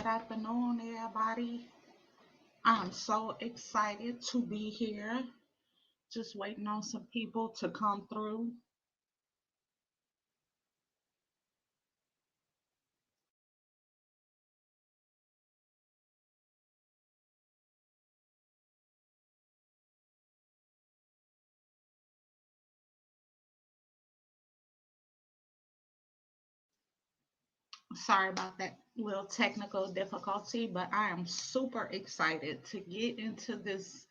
afternoon, everybody. I'm so excited to be here. Just waiting on some people to come through. Sorry about that little technical difficulty, but I am super excited to get into this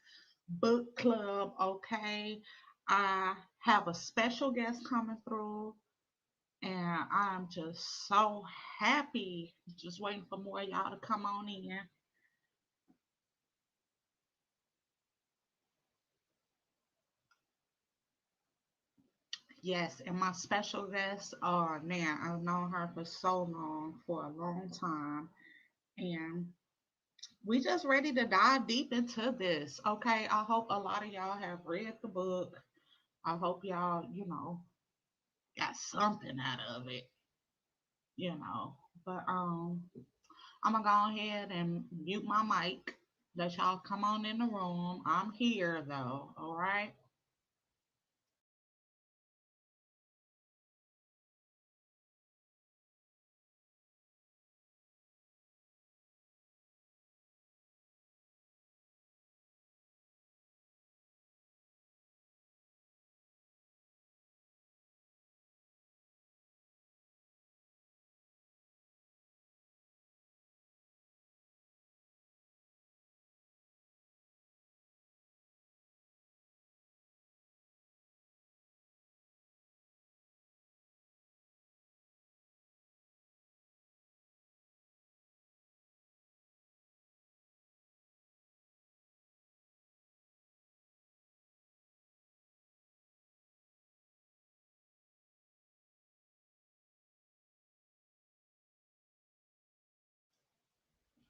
book club. Okay, I have a special guest coming through, and I'm just so happy. Just waiting for more of y'all to come on in. Yes, and my special guest, oh man, I've known her for so long, for a long time. And we just ready to dive deep into this. Okay. I hope a lot of y'all have read the book. I hope y'all, got something out of it, you know. But I'm gonna go ahead and mute my mic. Let y'all come on in the room. I'm here though, all right?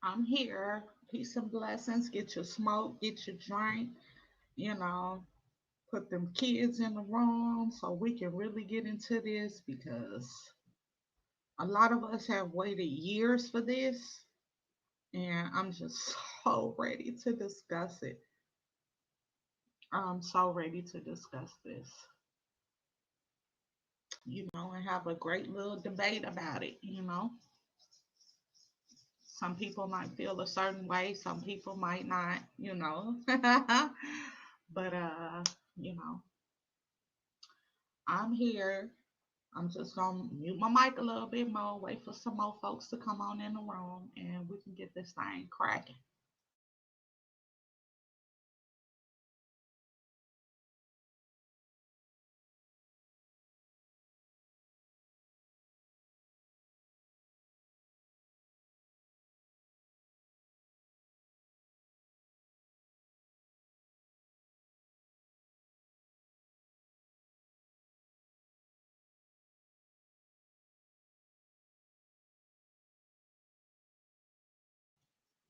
I'm here. Peace and blessings. Get your smoke, get your drink, you know, put them kids in the room so we can really get into this because a lot of us have waited years for this, and I'm just so ready to discuss it. I'm so ready to discuss this, and have a great little debate about it. Some people might feel a certain way, some people might not. But you know, I'm here. I'm just gonna mute my mic a little bit more, wait for some more folks to come on in the room, and we can get this thing cracking.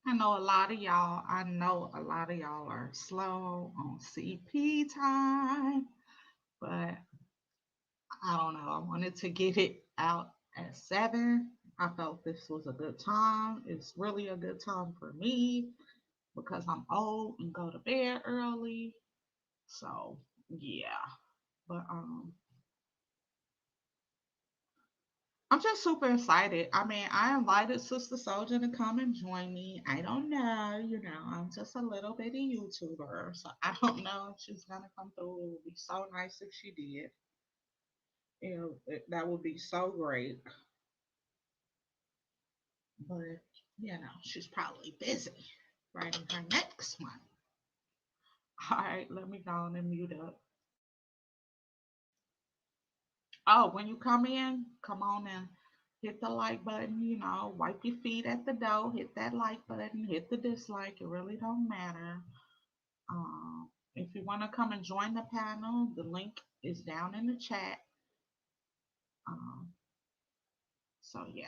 I know a lot of y'all are slow on CP time, but I don't know. I wanted to get it out at 7. I felt this was a good time. It's really a good time for me because I'm old and go to bed early. So yeah. But I'm just super excited. I mean, I invited Sister Souljah to come and join me. I don't know, I'm just a little bitty YouTuber, so I don't know if she's gonna come through. It would be so nice if she did. That would be so great. But she's probably busy writing her next one. All right, let me go on and mute up. Oh, when you come in, come on and hit the like button, wipe your feet at the door, hit that like button, hit the dislike. It really don't matter. If you want to come and join the panel, the link is down in the chat. Um, so yeah.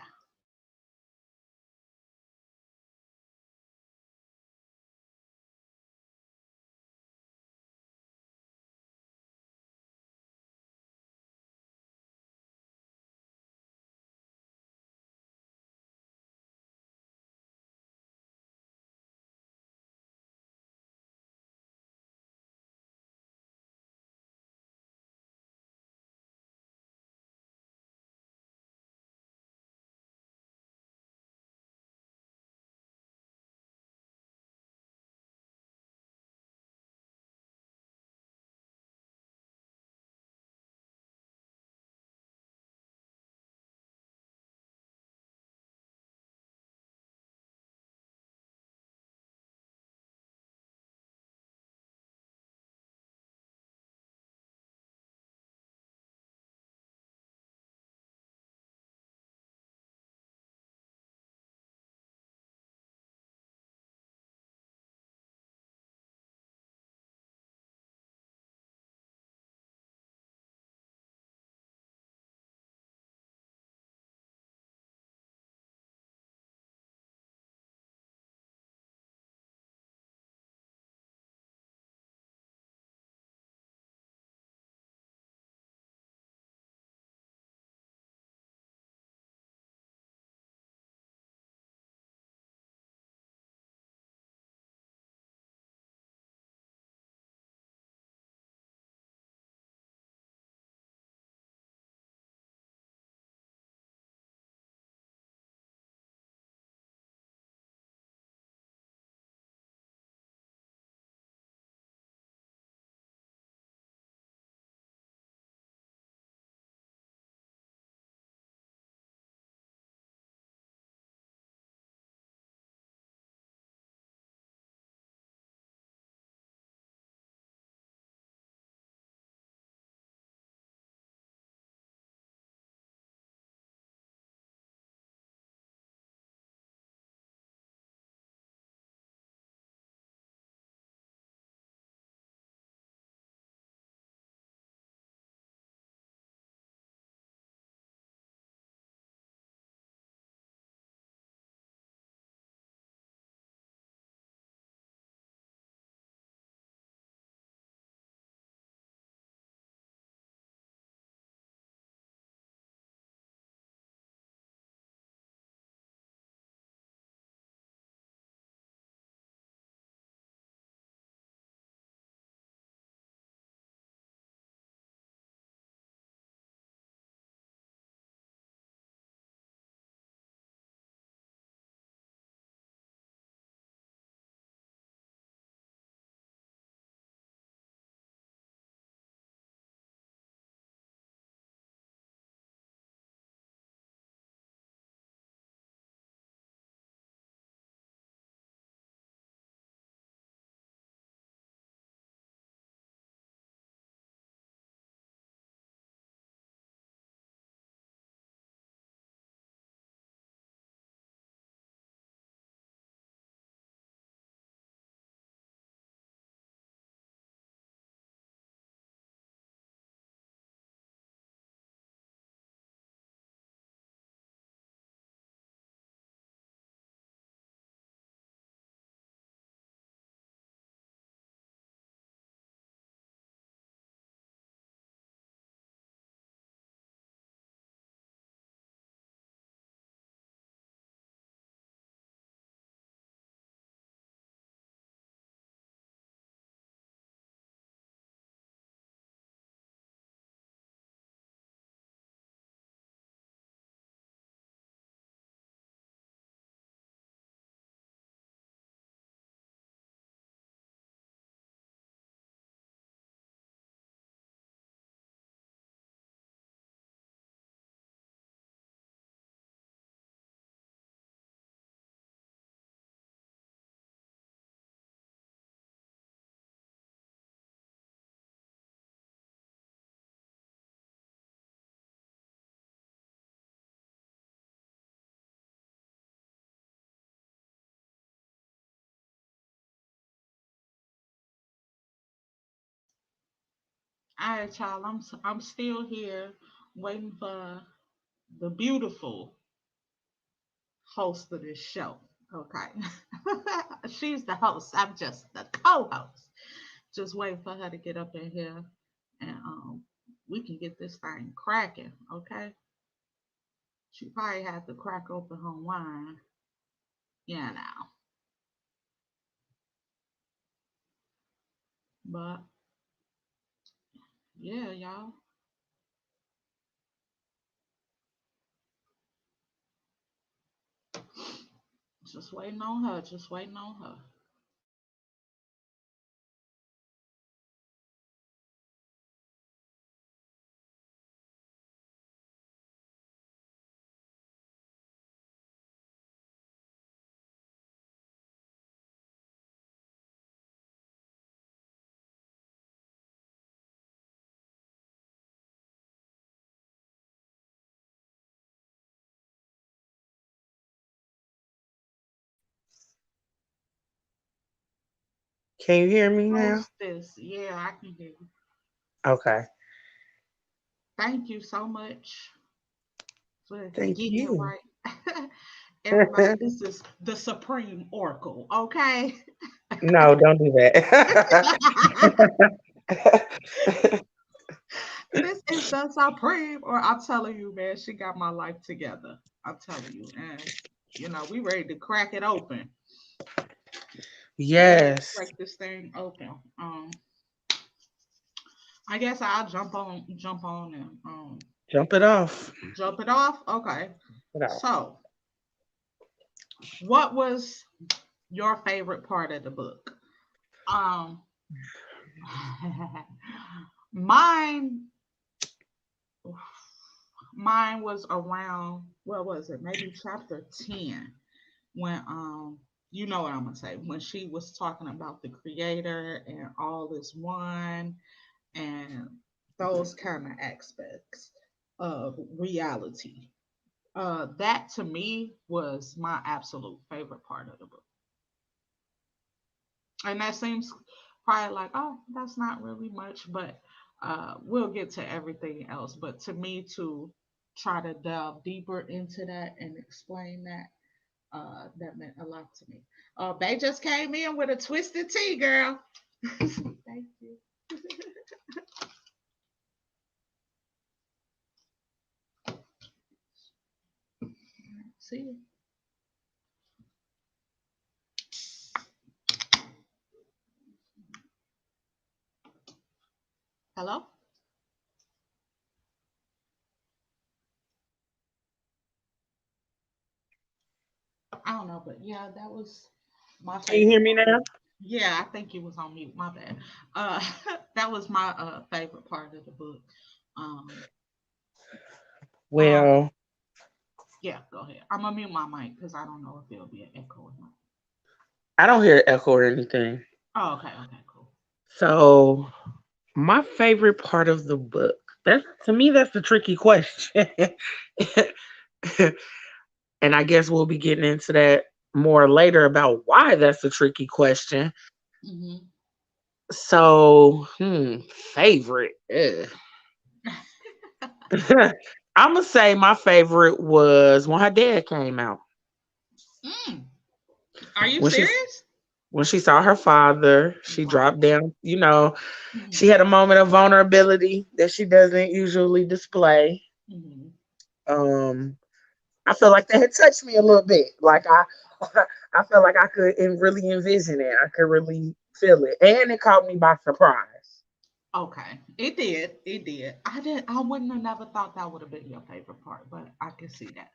All right, child. I'm still here waiting for the beautiful host of this show. Okay. She's the host. I'm just the co-host. Just waiting for her to get up in here and we can get this thing cracking, okay? She probably had to crack open her wine. Yeah, now. But yeah, y'all. Just waiting on her. Just waiting on her. Can you hear me now? Hostess. Yeah, I can hear you. Okay. Thank you so much for Thank getting it you. right. Everybody, this is the Supreme Oracle, okay? No, don't do that. This is the Supreme, or I'm telling you, man, she got my life together. I'm telling you. And, we ready to crack it open. We ready to Yes. crack this thing open. I guess I'll jump on and Jump it off. jump it off. Okay. Get off. So, what was your favorite part of the book? Um, mine, mine was around what was it? Maybe chapter 10 when you know what I'm gonna say when she was talking about the creator and all is one and those kind of aspects of reality. That to me was my absolute favorite part of the book. And that seems probably like, oh, that's not really much, but we'll get to everything else. But to me, to try to delve deeper into that and explain that, that meant a lot to me. They just came in with a twisted tea, girl. Thank you. See you. Hello? I don't know, but yeah, that was my Can you favorite hear me part. now? Yeah, I think you was on mute. My bad. Uh, that was my favorite part of the book. Um, um, Well, yeah, go ahead. I'm gonna mute my mic because I don't know if there'll be an echo or not. I don't hear echo or anything. Oh, okay, okay, cool. So, my favorite part of the book. That's to me that's the tricky question. And I guess we'll be getting into that more later about why that's a tricky question. Hmm. So, favorite. Ugh. I'm gonna say my favorite was when her dad came out. Mm, are you When she serious? when she saw her father, she Right. dropped down. She Hmm. had a moment of vulnerability that she doesn't usually display. Hmm. Um, I feel like that had touched me a little bit. Like I felt like I could really envision it. I could really feel it, and it caught me by surprise. Okay, it did. It did. I did. I wouldn't have never thought that would have been your favorite part, but I can see that.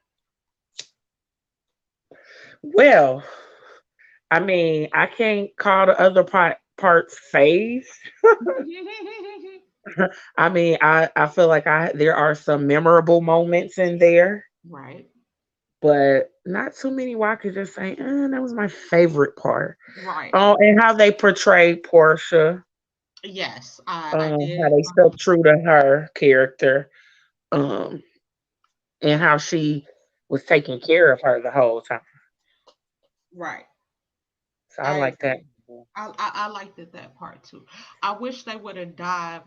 Well, I mean, I can't call the other parts phase. I mean, I feel like there are some memorable moments in there, Right. but not too many where I could just say, that was my favorite part. Right. Oh, and how they portrayed Portia, Yes, I how did. they stuck true to her character, um, and how she was taking care of her the whole time. Right. So I I like that. agree. I liked it that part too. I wish they would have dived.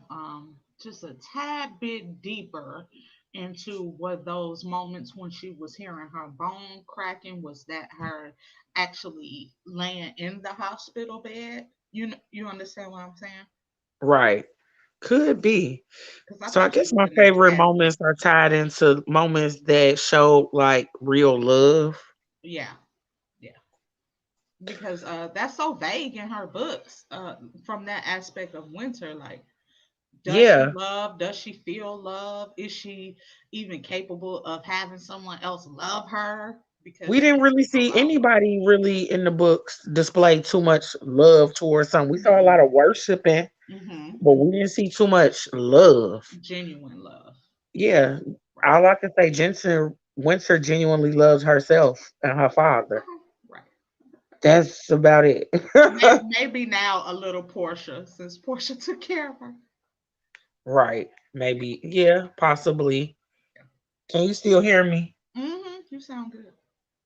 just a tad bit deeper into what those moments when she was hearing her bone cracking, was that her actually laying in the hospital bed? You understand what I'm saying? Right. Could be. Because I So I think she guess was my in that favorite cabin. moments are tied into moments that show like real love. Yeah, yeah. Because that's so vague in her books. From that aspect of Winter, like, does she Yeah. love? Does she feel love? Is she even capable of having someone else love her? We Because didn't really she's so see alpha. anybody really in the books display too much love towards something. We saw a lot Mm-mm. of worshiping, Mm-hmm. but we didn't see too much love. Genuine love. Yeah. Right. All I can say, Jensen Winter genuinely loves herself and her father. Uh-huh. Right. That's about it. Maybe now a little Portia, since Portia took care of her. Right. Maybe. Yeah, possibly. Can you still hear me? Mm-hmm. You sound good.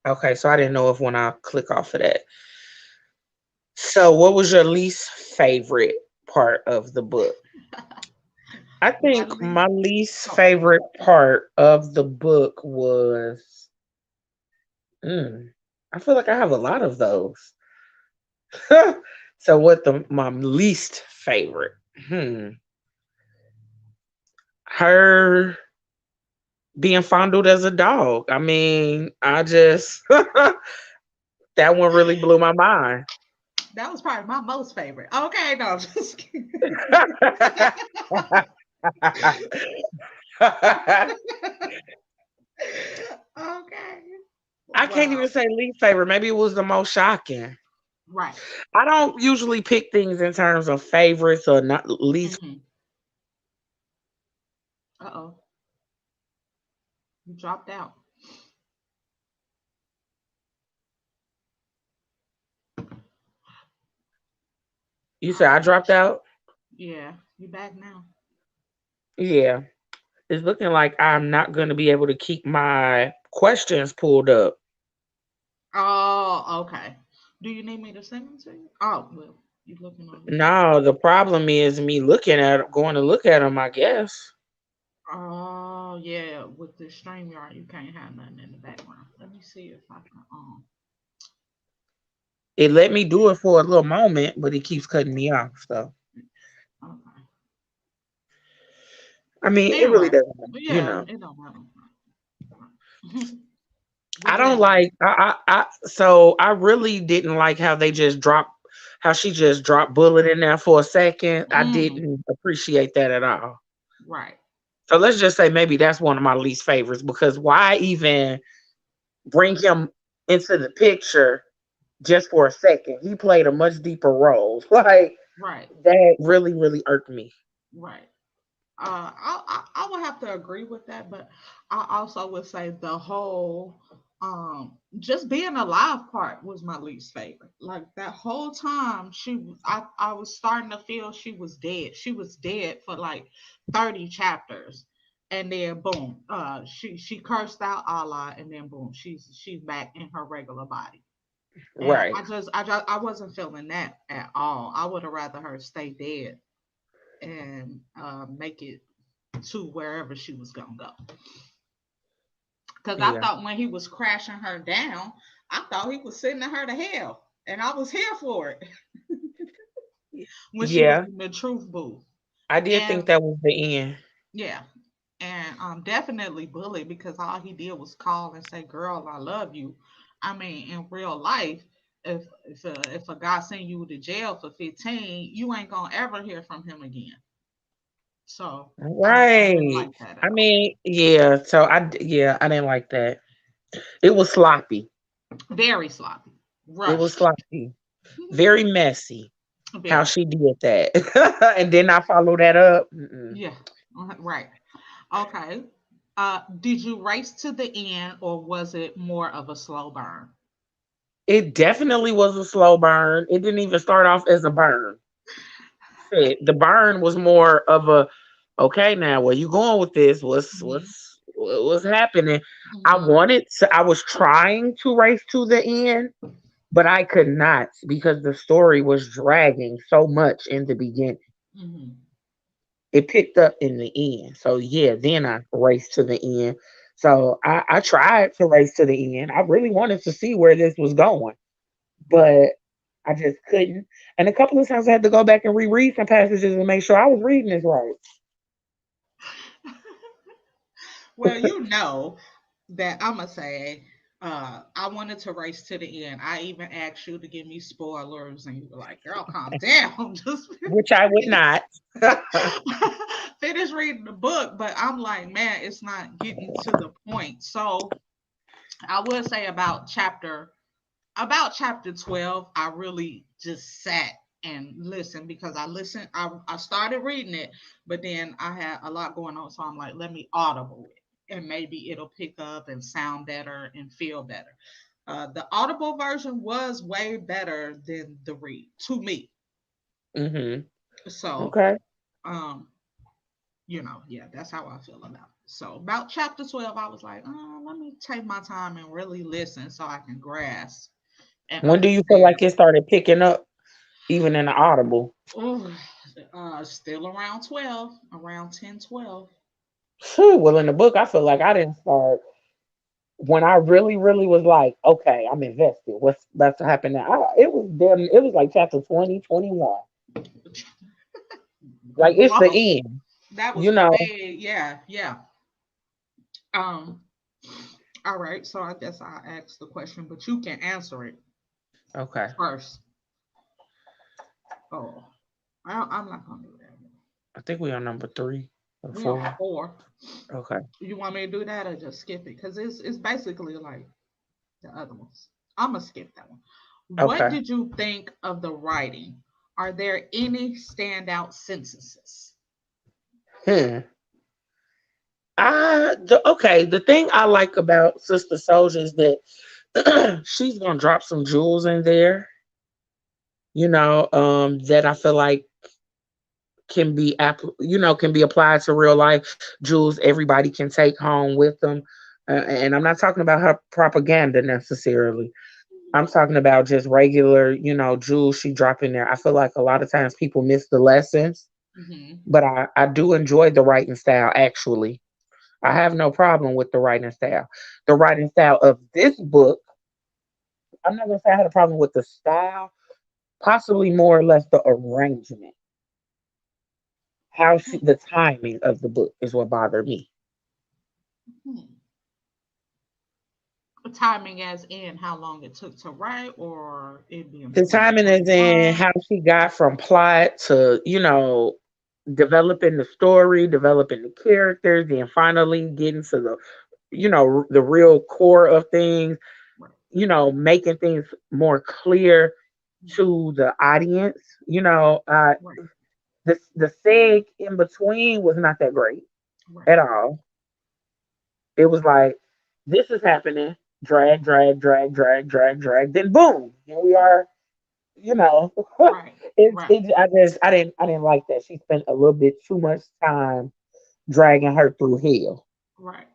Okay, so I didn't know if when I click off of that. So, what was your least favorite part of the book? I My think least. my least Oh, go ahead. favorite part of the book was. Mm, I feel like I have a lot of those. So, what the my least favorite? Hmm. Her being fondled as a dog. I mean, I just that one really blew my mind. That was probably my most favorite. Okay, no, I'm just kidding. Okay. I can't even Wow. say least favorite. Maybe it was the most shocking. Right. I don't usually pick things in terms of favorites or not least. Mm-hmm. Uh-oh. You dropped out. You said I Okay. dropped out? Yeah. You back now. Yeah. It's looking like I'm not going to be able to keep my questions pulled up. Oh, okay. Do you need me to send them to you? Oh, well, you looking on your phone. No, the problem is me looking at going to look at them, I guess. Oh, yeah. With the StreamYard, you can't have nothing in the background. Let me see if I can. It let me do it for a little moment, but it keeps cutting me off. So, Okay. I mean, it really Anyway, doesn't but matter, you yeah, know. it don't matter. But I yeah, don't like so I really didn't like how they just dropped how she just dropped Bullet in there for a second. I mm, didn't appreciate that at all. right. So let's just say maybe that's one of my least favorites because why even bring him into the picture just for a second? He played a much deeper role. Like Right. that really, really irked me. Right. I would have to agree with that, but I also would say the whole just being alive part was my least favorite. Like that whole time I was starting to feel she was dead. She was dead for like 30 chapters. And then boom, she cursed out Allah, and then boom, she's back in her regular body. And Right. I wasn't feeling that at all. I would have rather her stay dead and make it to wherever she was gonna go. Because I Yeah. thought when he was crashing her down, I thought he was sending her to hell, and I was here for it when she was Yeah. in the truth booth. I did And think that was the end. yeah, and definitely bullied because all he did was call and say, "Girl, I love you." I mean, in real life, if a guy send you to jail for 15, you ain't gonna ever hear from him again. So I didn't Right. like that I at all. mean, yeah. So yeah, I didn't like that. It was sloppy. Very sloppy, It was rushed. sloppy. Very messy how Very. she did that. And then I follow that up. Mm-mm. Yeah. Right. Okay. Did you race to the end, or was it more of a slow burn? It definitely was a slow burn. It didn't even start off as a burn. The burn was more of a okay now where you going with this? Hmm. What's happening? Hmm. I was trying to race to the end, but I could not because the story was dragging so much in the beginning. Hmm. it picked up in the end. So yeah, then I raced to the end. So I tried to race to the end. I really wanted to see where this was going, but I just couldn't. And a couple of times I had to go back and reread some passages and make sure I was reading this right. Well, you know that I'm gonna say, I wanted to race to the end. I even asked you to give me spoilers, and you were like, "Girl, calm down, just Which I would finish, not. finish reading the book." But I'm like, man, it's not getting to the point. So I would say about chapter 12, I really just sat and listened because I started reading it, but then I had a lot going on. So I'm like, let me audible it and maybe it'll pick up and sound better and feel better. The audible version was way better than the read to me. Hmm. So, Okay. um, yeah, that's how I feel about it. So about chapter 12, I was like, let me take my time and really listen so I can grasp and When do you feel understand. like it started picking up, even in the audible? Oh, still around 12, around 10, 12. Phew, well, in the book, I feel like I didn't start when I really, really was like, okay, I'm invested. What's about to happen now? It was damn. It was like chapter 20, 21. Like it's the Whoa, end. that was You know. way, yeah, yeah. Um, all right, so I guess I asked the question, but you can answer it Okay. first. Oh, I'm not gonna do that. I think we on number 3 or We on 4. 4. Okay. You want me to do that or just skip it? Because it's basically like the other ones. I'm gonna skip that one. What Okay. did you think of the writing? Are there any standout sentences? Hmm. Okay. The thing I like about Sister Souljah is that she's gonna drop some jewels in there. That I feel like can be applied to real life jewels everybody can take home with them. And I'm not talking about her propaganda necessarily. I'm talking about just regular, jewels she drop in there. I feel like a lot of times people miss the lessons, Mm-hmm. but I do enjoy the writing style actually. I have no problem with the writing style. The writing style of this book, I'm not gonna say I had a problem with the style, possibly more or less the arrangement. The timing of the book is what bothered me. Hmm. Timing as in how long it took to write or it being The timing is in 2021. how she got from plot to, developing the story, developing the characters, then finally getting to the real core of things, Right. making things more clear to the audience. Right. The seg in between was not that great Right. at all. It was like, this is happening, drag, drag, drag, drag, drag, drag, then boom, here we are. you know Right. Right. I didn't like that she spent a little bit too much time dragging her through hell. Right.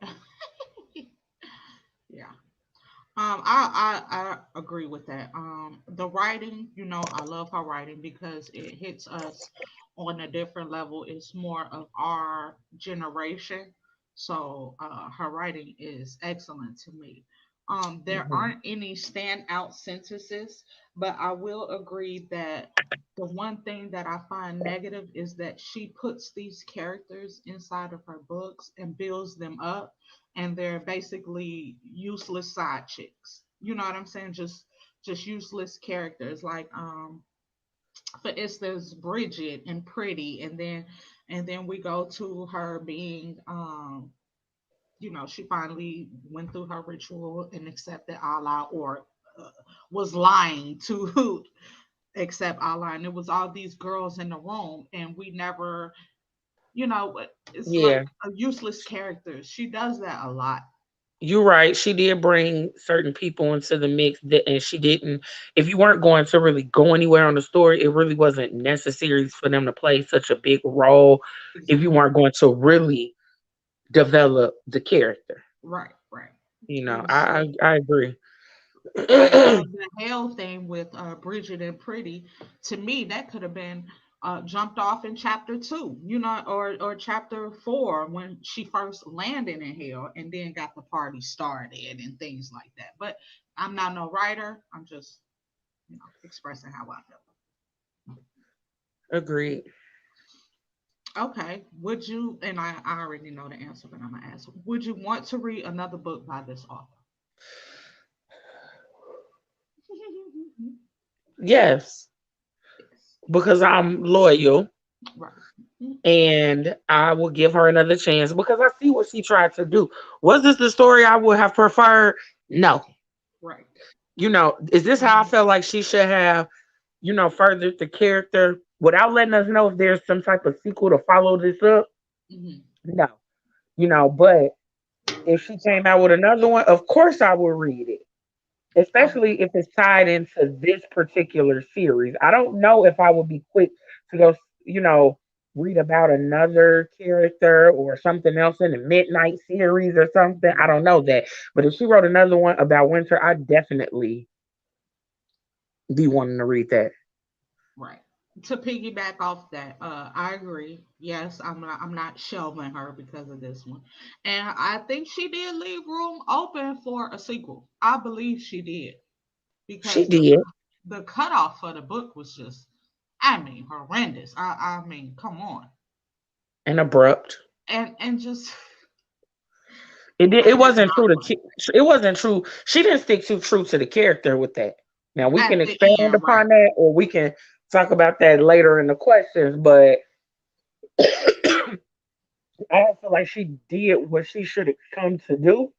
Yeah. I agree with that. The writing, I love her writing because it hits us on a different level. It's more of our generation. So her writing is excellent to me. There Hmm. aren't any standout sentences, but I will agree that the one thing that I find negative is that she puts these characters inside of her books and builds them up, and they're basically useless side chicks. You know what I'm saying? Just useless characters. Like for instance, Bridget and Pretty, and then we go to her being she finally went through her ritual and accepted Allah, or uh, was lying to accept Allah, and it was all these girls in the room, and we never, it's like Yeah, a useless character. She does that a lot. you're right. She did bring certain people into the mix, and she didn't. If you weren't going to really go anywhere on the story, it really wasn't necessary for them to play such a big role. If you Exactly. weren't going to really develop the character, Right, right. you It know, was I just I, I agree. like the hell thing with Bridget and Pretty. To me, that could have been. jumped off in chapter two, or chapter four when she first landed in hell and then got the party started and things like that. But I'm not no writer. I'm just, expressing how I Agreed. feel. Okay. Would you, and I already know the answer, but I'm going to ask, would you want to read another book by this author? Yes, Yes. because I'm loyal Right. Mm. and I will give her another chance because I see what she tried to do. Was this the story I would have preferred? No. Right. Is this how I Mhm. felt like she should have, furthered the character without letting us know if there's some type of sequel to follow this up? Mhm. No. But if she came out with another one, of course I would read it, Okay. especially if it's tied into this particular series. I don't know if I would be quick to go, you know, read about another character or something else in the Midnight series or something. I don't know that. But if she wrote another one about Winter, I'd definitely be wanting to read that. Right. To piggyback off that, I agree. Yes, I'm not shelving her because of this one. And I think she did leave room open for a sequel. I believe she did. She Because did. the cutoff for the book was just, I mean, horrendous. I mean, come on. And abrupt. And just It I did wasn't not true to like it wasn't true. She didn't stick too true to the character with that. Now we can at the expand end, right. upon that, or we can talk about that later in the questions. But I don't feel like she did what she should have come to do,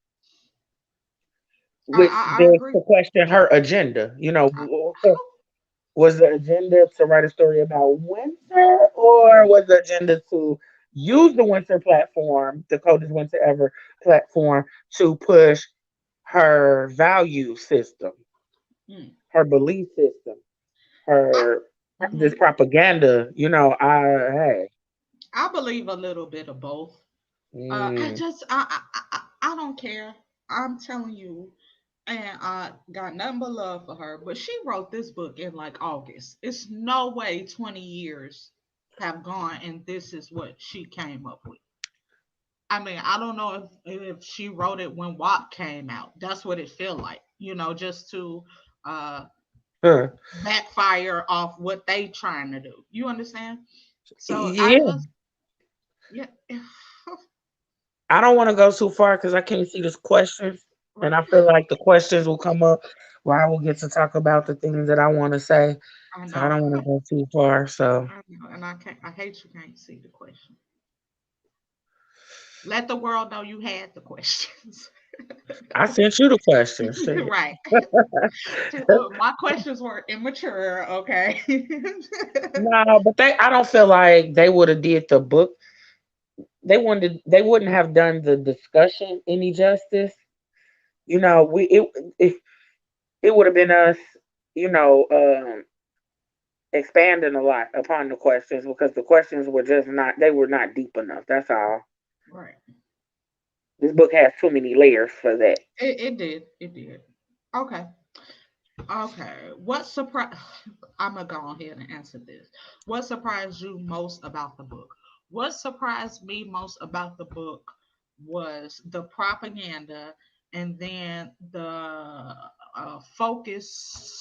I, which I, I begs agree. to question her agenda. I, Was the agenda to write a story about Winter, or was the agenda to use the Winter platform, the coldest winter ever platform, to push her value system, mm, her belief system, I, her this mhm. propaganda? I believe a little bit of both. I Mm, just I don't care. I'm telling you, and I got nothing but love for her. But she wrote this book in like August. It's no way 20 years have gone and this is what she came up with. I mean, I don't know if she wrote it when WAP came out. That's what it feel like, just to uh huh. backfire off what they trying to do. You understand? So I Yeah, just yeah. I don't want to go too far because I can't see the questions, and Right. I feel like the questions will come up where I will get to talk about the things that I want to say. I So I know. don't want to go too far. So I know. And I can't I hate you can't see the question. Let the world know you had the questions. I sent you the questions. Shit. Right. My questions were immature, okay? No, but I don't feel like they would have did the book. They wouldn't have done the discussion any justice. If it would have been us, you know, expanding a lot upon the questions because the questions were just not they were not deep enough. That's all. Right. This book has too many layers for that. It did. It did. Okay. Okay. What surprise? I'm gonna go ahead and answer this. What surprised you most about the book? What surprised me most about the book was the propaganda, and then the focus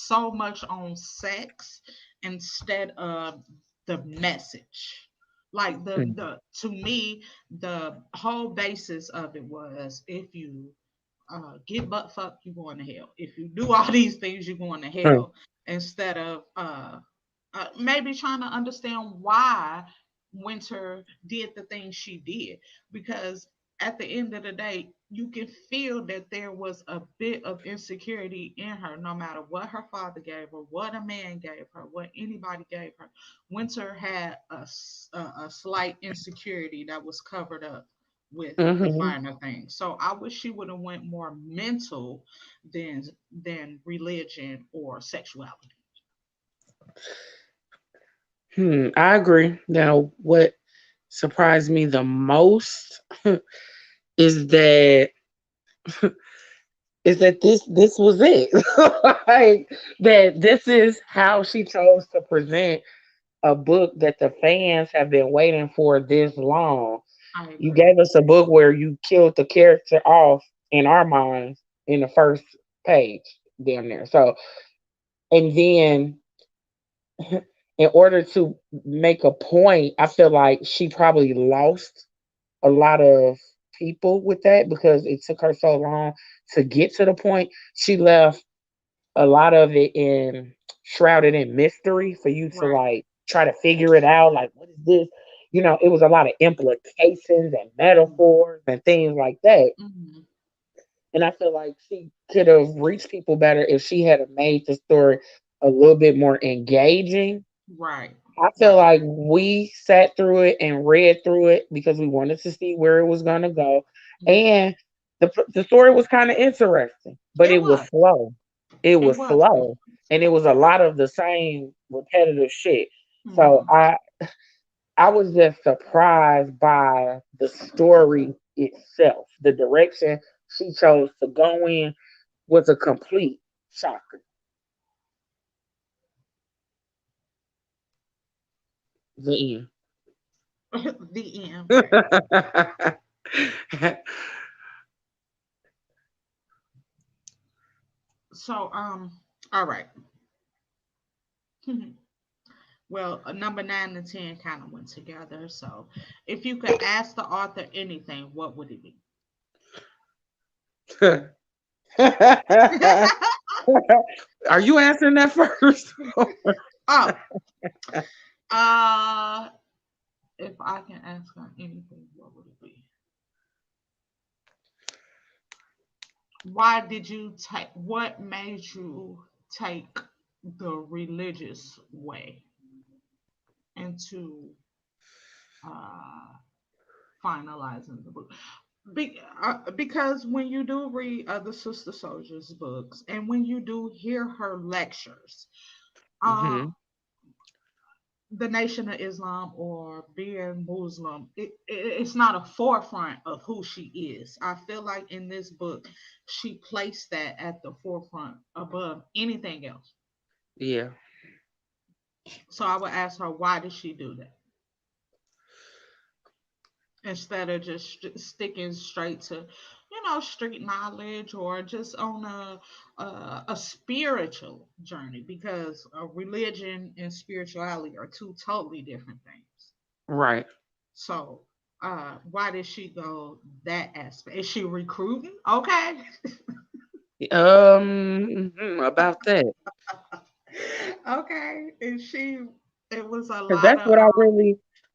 so much on sex instead of the message. Like Mm, the to me, the whole basis of it was if you get butt fucked, you're going to hell. If you do all these things, you're going to mm, hell. Instead of maybe trying to understand why Winter did the things she did. Because at the end of the day, you can feel that there was a bit of insecurity in her, no matter what her father gave her, what a man gave her, what anybody gave her. Winter had a slight insecurity that was covered up with the mhm. finer things. So I wish she would have went more mental than religion or sexuality. I agree. Now, what surprised me the most is that this was it. Like that this is how she chose to present a book that the fans have been waiting for this long. I You agree. gave us a book where you killed the character off in our minds in the first page down there. So, and then in order to make a point, I feel like she probably lost a lot of people with that because it took her so long to get to the point. She left a lot of it in shrouded in mystery for you to Right. like try to figure it out. Like, what is this? You know, it was a lot of implications and metaphors and things like that. Mm-hmm. And I feel like she could have reached people better if she had have made the story a little bit more engaging. Right. I feel Right. like we sat through it and read through it because we wanted to see where it was going to go. Yeah. And the story was kind of interesting, but It it was was. slow. It It was was. slow. And it was a lot of the same repetitive shit. So Mm-hmm. I was just surprised by the story itself. The direction she chose to go in was a complete shocker. The The end. Right. end. So, all right. Well, number 9 and 10 kind of went together. So, if you could ask the author anything, what would it be? Are you answering that first? Oh, uh, if I can ask her anything, what would it be? Why did you take? What made you take the religious way into uh, finalizing the book? Because when you do read other Sister Soldiers books and when you do hear her lectures, uh, Hmm. the Nation of Islam or being Muslim, it's not a forefront of who she is. I feel like in this book, she placed that at the forefront above anything else. Yeah. So I would ask her, why did she do that? Instead of just sticking straight to, street knowledge or just on a spiritual journey, because a religion and spirituality are two totally different things. Right. So, why did she go that aspect? Is she recruiting? Okay. About that. Okay. Is she? It was a Because lot of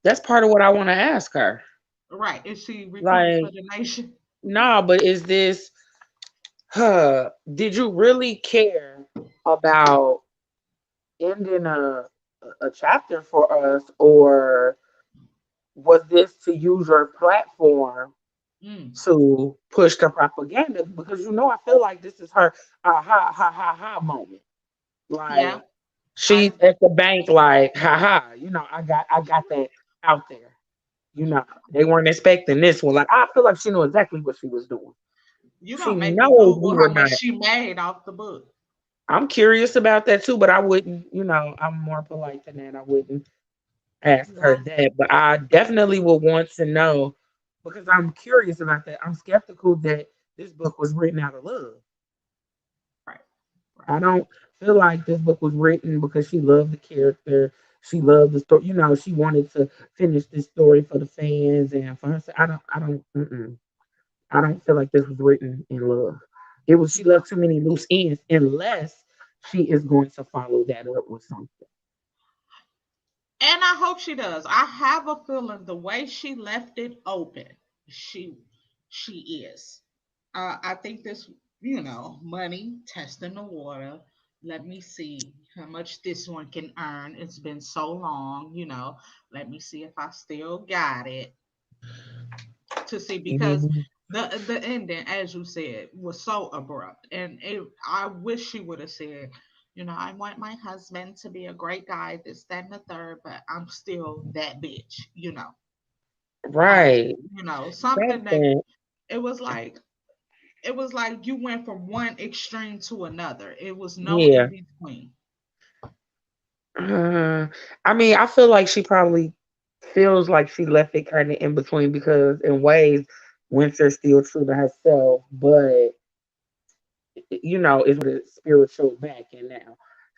that's part of what I want to ask her. right. Is she recruiting for Like, the nation? nah, but is this, did you really care about ending a chapter for us, or was this to use your platform Mm. to push the propaganda? Because I feel like this is her ha moment. Yeah, Like, I she's agree. at the bank, like, ha, I got that out there. They weren't expecting this one. Like, I feel like she knew exactly what she was doing. You She gonna make me knows we Google were how much not. she made off the book. I'm curious about that too, but I wouldn't, I'm more polite than that. I wouldn't ask her Yeah. that, but I definitely would want to know because I'm curious about that. I'm skeptical that this book was written out of love. Right. Right. I don't feel like this book was written because she loved the character. She loved the story. She wanted to finish this story for the fans and for her. I don't feel like this was written in love. It was she Yeah. left too many loose ends unless she is going to follow that up with something. And I hope she does. I have a feeling the way she left it open, she she is. I think this, money testing the water. Let me see how much this one can earn. It's been so long. Let me see if I still got it to see, because Mhm. the ending, as you said, was so abrupt, and I wish she would have said, I want my husband to be a great guy, this, that, and the third, but I'm still that bitch. Uh, Right. something that Something. it was like you went from one extreme to another. It was no in Yeah. between. Uh, I mean, I feel like she probably feels like she left it kind of in between because, in ways, Winter's still true to herself, but it's the spiritual backing now.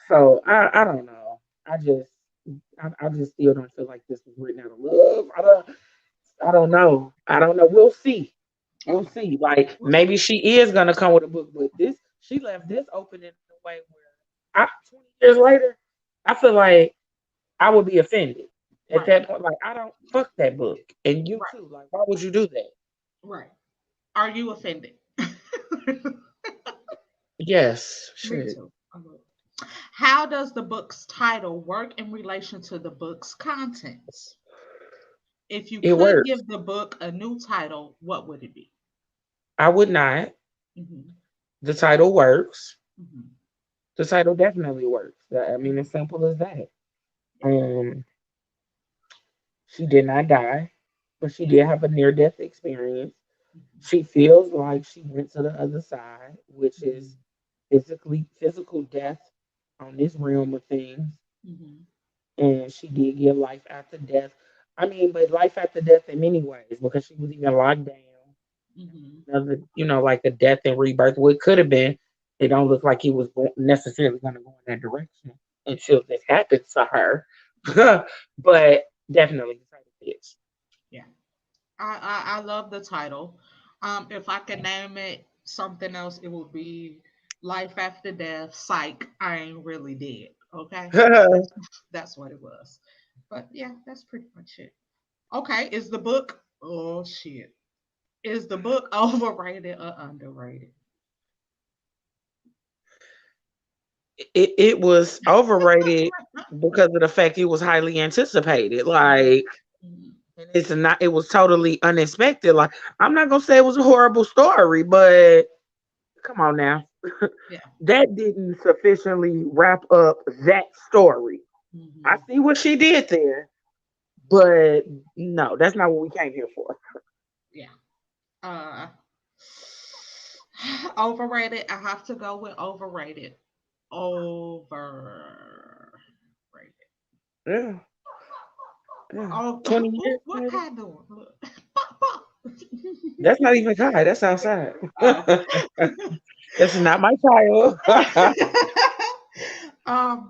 So I don't know. I just still don't feel like this was written out of love. I don't know. We'll see. We'll Okay, see. Like we'll maybe see. she is gonna come with a book, but this she left this open in a way where 20 years later, I feel like I would be offended at Right, that point. Like I don't fuck that book, and you right, too. Like why would you do that? right. Are you offended? Yes, Me shit. too. How does the book's title work in relation to the book's contents? If you It could works. give the book a new title, what would it be? I would not. Hmm. The title works. Hmm. The title definitely works. I mean, Hmm. as simple as that. Yeah. Um, she did not die, but she Yeah. did have a near death experience. Hmm. She feels like she went to the other side, which is Hmm. physical death on this realm of things. Hmm. And she did get life after death. I mean, but life after death in many ways because she was even locked down. Hmm. Another, like a death and rebirth. What could have been, it don't look like he was necessarily going to go in that direction until this happens to her. Hmm. But definitely the title fits. Yeah. I love the title. If I could name it something else, it would be Life After Death. Psych. I ain't really dead. Okay, that's what it was. But yeah, that's pretty much it. Okay, is the book? Oh shit! Is the book overrated or underrated? It was overrated because of the fact it was highly anticipated. Mhm. Like Mhm. it's not. It was totally unexpected. Like I'm not gonna say it was a horrible story, but come on now, Yeah. that didn't sufficiently wrap up that story. I Hmm. see what she did there, but no, that's not what we came here for. Yeah. Uh, overrated. I have to go with overrated. Overrated. Yeah, yeah. Oh, 20 years, what maybe. Kai doing? Look. Pop, pop. That's not even Kai. That's outside. Oh. That's not my child.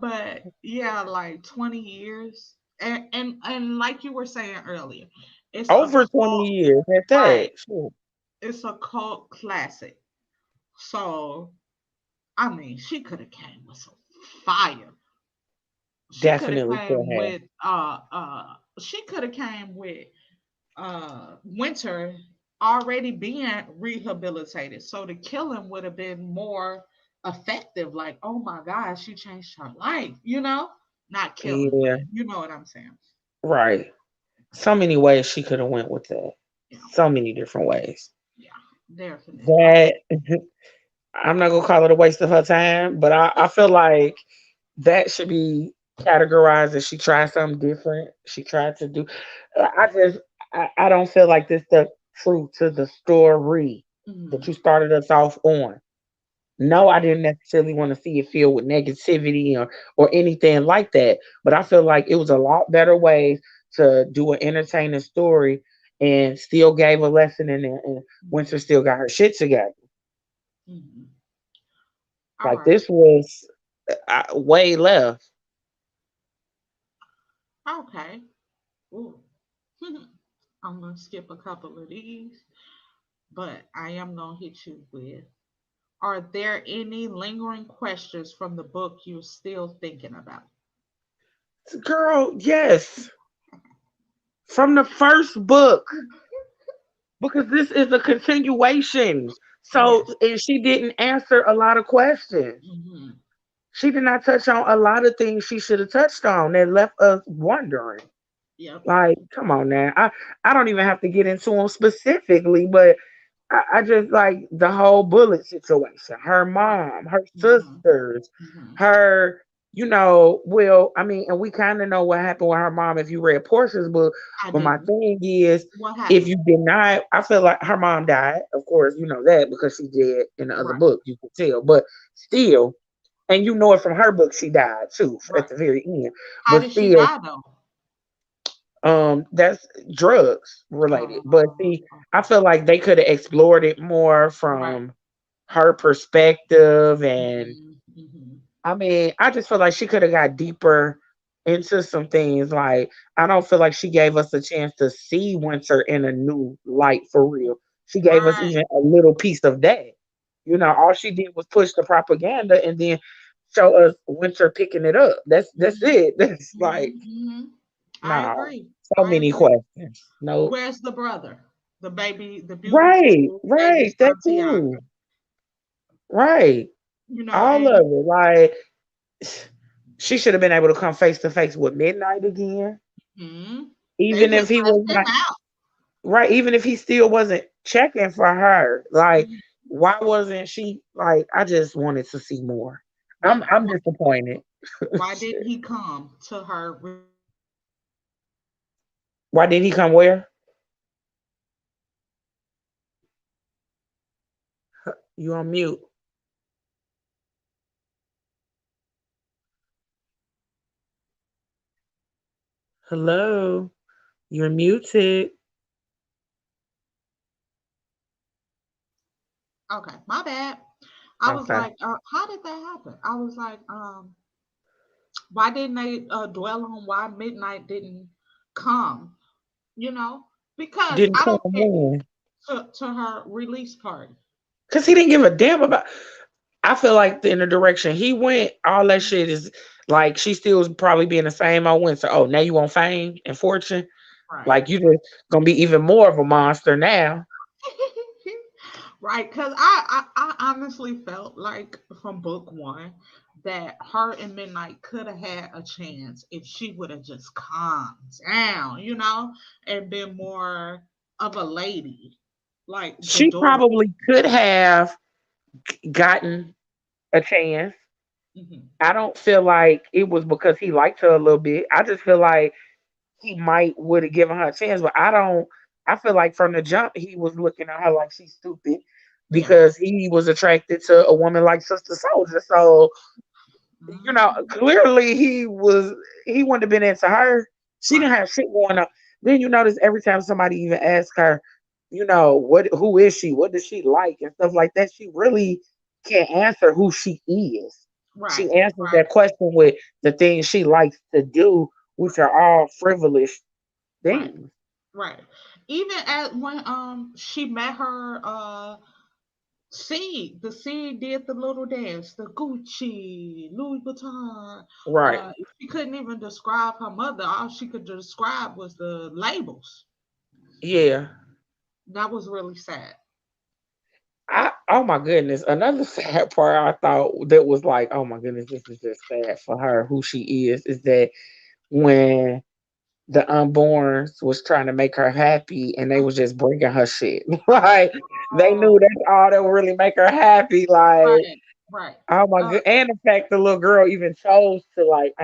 But yeah, like 20 years. And like you were saying earlier, it's a Over 20 cult, years at right? that. Shit. It's a cult classic. So I mean, she could have came with some fire. She could have Definitely could came have. with she could have came with Winter already being rehabilitated. So the killing would have been more effective. Like, oh my God, she changed her life, Not killing, but Yeah, you know what I'm saying. right. So many ways she could have went with that. Yeah, So many different ways. yeah, definitely. That I'm not gonna call it a waste of her time, but I feel like that should be categorized as she tried something different. She tried to do. I just I don't feel like this stuck true to the story that Mm, you started us off on. No, right. I didn't necessarily want to see it filled with negativity or anything like that. But I feel like it was a lot better ways to do an entertaining story and still gave a lesson in there. And Winter Mm, still got her shit together. mm. All Like right. this was way left. Okay. Ooh. I'm gonna skip a couple of these, but I am gonna hit you with. Are there any lingering questions from the book you're still thinking about? Girl, yes. From the first book. Because this is a continuation. So Yes. and she didn't answer a lot of questions. Hmm. She did not touch on a lot of things she should have touched on that left us wondering. Yep. Like, come on now. I don't even have to get into them specifically, but I just like the whole bullet situation. Her Right. mom, her Hmm. sisters, Hmm. her, well, I mean, and we kind of know what happened with her mom if you read Portia's book. I But my didn't. thing is, What if happened? you did not, I feel like her mom died. Of course, you know that because she did in the other Right. book, you could tell. But still, and you know it from her book, she died too at Right. the very end. How But did she still, die though? that's drugs related. But see, Oh, I feel like they could have explored it more right. from her perspective. And Mm-hmm. I mean, I just feel like she could have got deeper into some things. Like, I don't feel like she gave us a chance to see Winter in a new light for real. She gave us Right. even a little piece of that. You know, all she did was push the propaganda and then show us Winter picking it up. That's Mm-hmm. it. That's like, Mm-hmm. I no, agree. so I many agree. questions. No, Where's the brother? The baby, the right, beautiful baby right. That Santiago. too. Right. You know, All of and it. Like, she should have been able to come face to face with Midnight again. mhm, they Even if just he left was him not out. right, even if he still wasn't checking for her. Like, Mhm. why wasn't she like I just wanted to see more. I'm Yeah. I'm disappointed. Why didn't he come to her Why didn't he come where? You on mute. Hello. You're muted. Okay, my bad. I was Okay. like, how did that happen? I was like, why didn't they dwell on why Midnight didn't come? You know, because Didn't I come don't care in. to her release party. Because he didn't give a damn about I feel like in the direction he went, all that shit is like she still was probably being the same old Winter. Oh, now you want fame and fortune? Right. Like you just gonna be even more of a monster now. Right, because I honestly felt like from book one that her and Midnight could have had a chance if she would have just calmed down, and been more of a lady, like the She daughter. probably could have gotten a chance. Hmm. I don't feel like it was because he liked her a little bit. I just feel like he might would have given her a chance, but I don't. I feel like from the jump he was looking at her like she's stupid Yeah. because he was attracted to a woman like Sister Soldier. So Hmm. clearly he wouldn't have been into her. She Right. didn't have shit going on. Then you notice every time somebody even asks her, who is she? What does she like? And stuff like that. She really can't answer who she is. Right. She answers Right. that question with the things she likes to do, which are all frivolous Right. things. Right. Even at when she met her the Seed did the little dance, the Gucci, Louis Vuitton. Right. She couldn't even describe her mother. All she could describe was the labels. Yeah. That was really sad. Oh my goodness. Another sad part I thought that was like, oh my goodness, this is just sad for her, who she is that when the unborns was trying to make her happy and they was just bringing her shit. Like they knew Oh, that's all that would really make her happy. Like, right, right. oh my Uh, god. And the fact the little girl even chose to like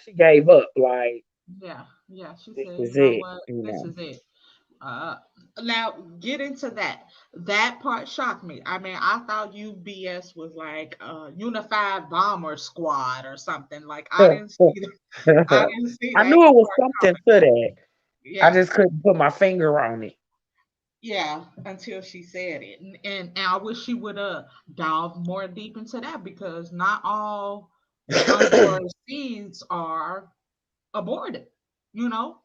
she gave up. Like, yeah, yeah. She this said, is you know it, what? you This know. is it. Uh, Now get into that. That part shocked me. I mean, I thought UBS was like a Unified Bomber Squad or something. Like I didn't see that. I didn't see I that knew it was part something coming. to that. I Yeah, just couldn't put my finger on it. yeah. Until she said it, and I wish she would have delved more deep into that because not all unborn seeds are aborted.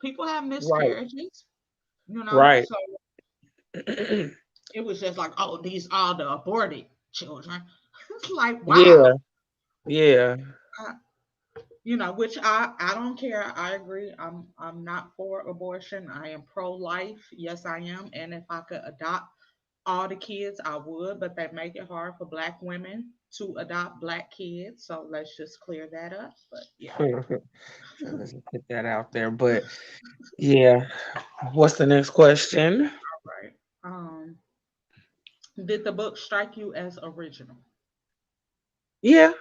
People have Right, miscarriages. right. So it was just like, oh, these are the aborted children. It's like, Yeah, wow. yeah. Uh, which I don't care. I agree. I'm not for abortion. I am pro life. Yes, I am. And if I could adopt all the kids, I would. But they make it hard for Black women to adopt Black kids. So let's just clear that up. But yeah. So let's put that out there. But yeah, what's the next question? Right. Um, did the book strike you as original? Yeah,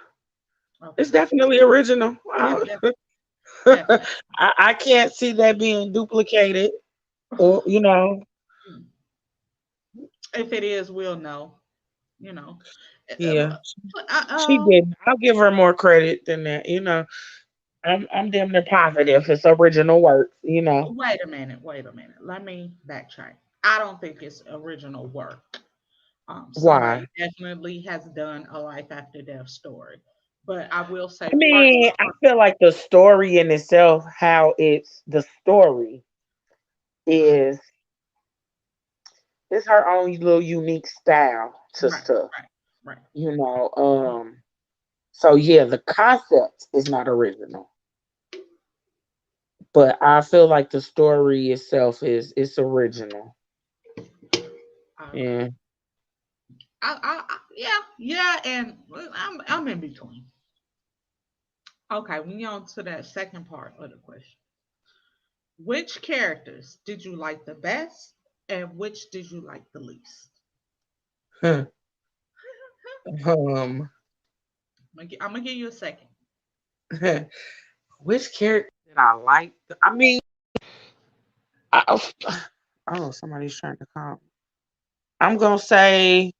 it's Okay. definitely original. Yeah, I, definitely. I can't see that being duplicated or If it is, we'll know. you know. Yeah, she Um, did. I'll give her more credit than that. I'm damn near positive it's original work. wait a minute. Let me backtrack. I don't think it's original work. Why? Somebody definitely has done a life after death story, but I will say I parts mean, I of feel like the story in itself, how it's the story is, it's her own little unique style to right, stuff. right, right. You know, so yeah, the concept is not original, but I feel like the story itself is original. I agree. Yeah. Yeah, yeah, and I'm in between. Okay, we on to that second part of the question. Which characters did you like the best, and which did you like the least? um I'm gonna give you a second. which character did I like? I mean, I, oh, somebody's trying to call. I'm gonna say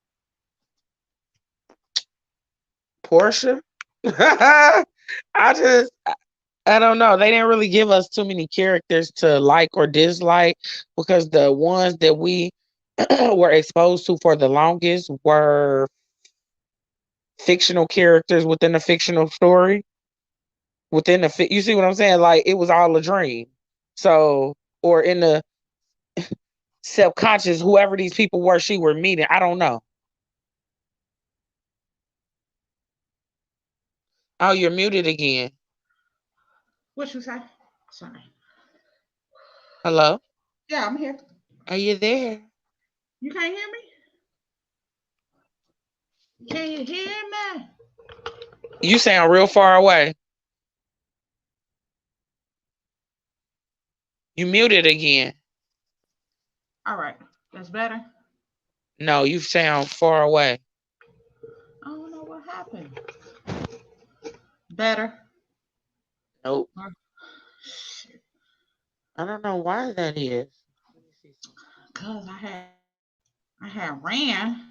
Portia. I don't know. They didn't really give us too many characters to like or dislike because the ones that we were exposed to for the longest were fictional characters within a fictional story. You see what I'm saying? Like it was all a dream. So, or in the subconscious, whoever these people were, she were meeting. I don't know. Oh, you're muted again. What you say? Sorry. Hello? Yeah, I'm here. Are you there? You can't hear me? Can you hear me? You sound real far away. You muted again. All right, that's better. No, you sound far away. I don't know what happened. Better. Nope. Uh, Shit. I don't know why that is. Let me see something. Cause I had ran.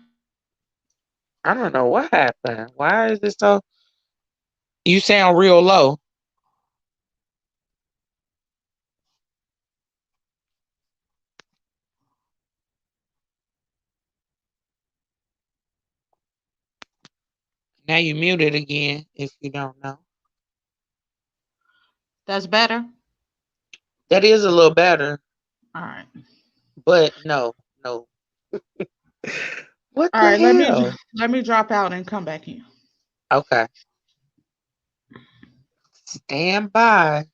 I don't know what happened. Why is it so? You sound real low. Now you muted again. If you don't know, That's better. that is a little better, All right. but no, no. What All the right. hell? Let me drop out and come back in. Okay, stand by.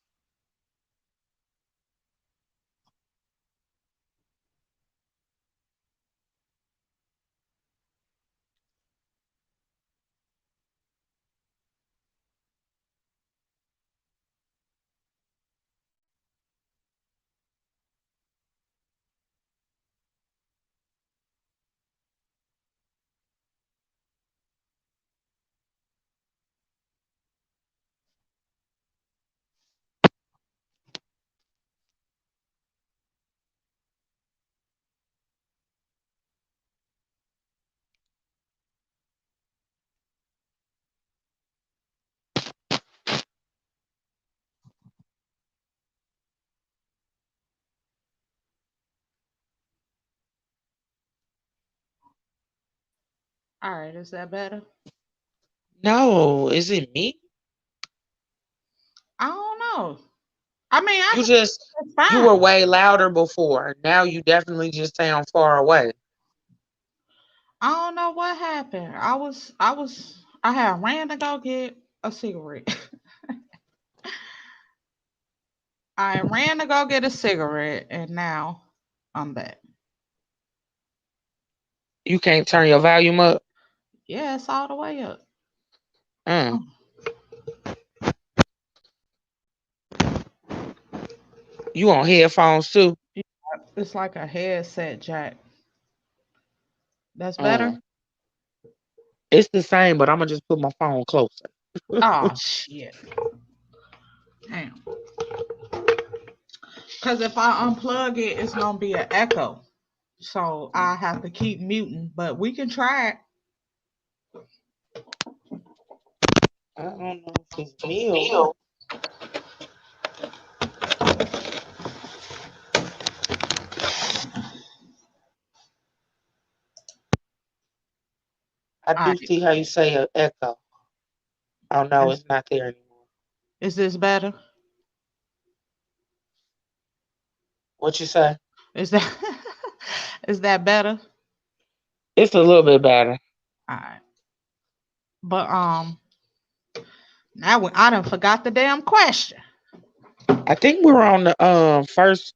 All right. Is that better? No, is it me? I don't know. I mean, I You can. just It's you were fine. way louder before. Now you definitely just sound far away. I don't know what happened. I had ran to go get a cigarette. I ran to go get a cigarette, and now I'm back. You can't turn your volume up. Yeah, it's all the way up. Mm. Oh, You on headphones too? yeah, it's like a headset jack. That's better. Mm. It's the same, but I'm gonna just put my phone closer. Oh shit! Damn. Because if I unplug it, it's gonna be an echo. So I have to keep muting. But we can try it. I don't know if it's Neil. I All do right. see how you say a echo. Oh no, Is, it's not there anymore. is this better? What you say? Is that is that better? It's a little bit better. All right. But now I done forgot the damn question. I think we're on the first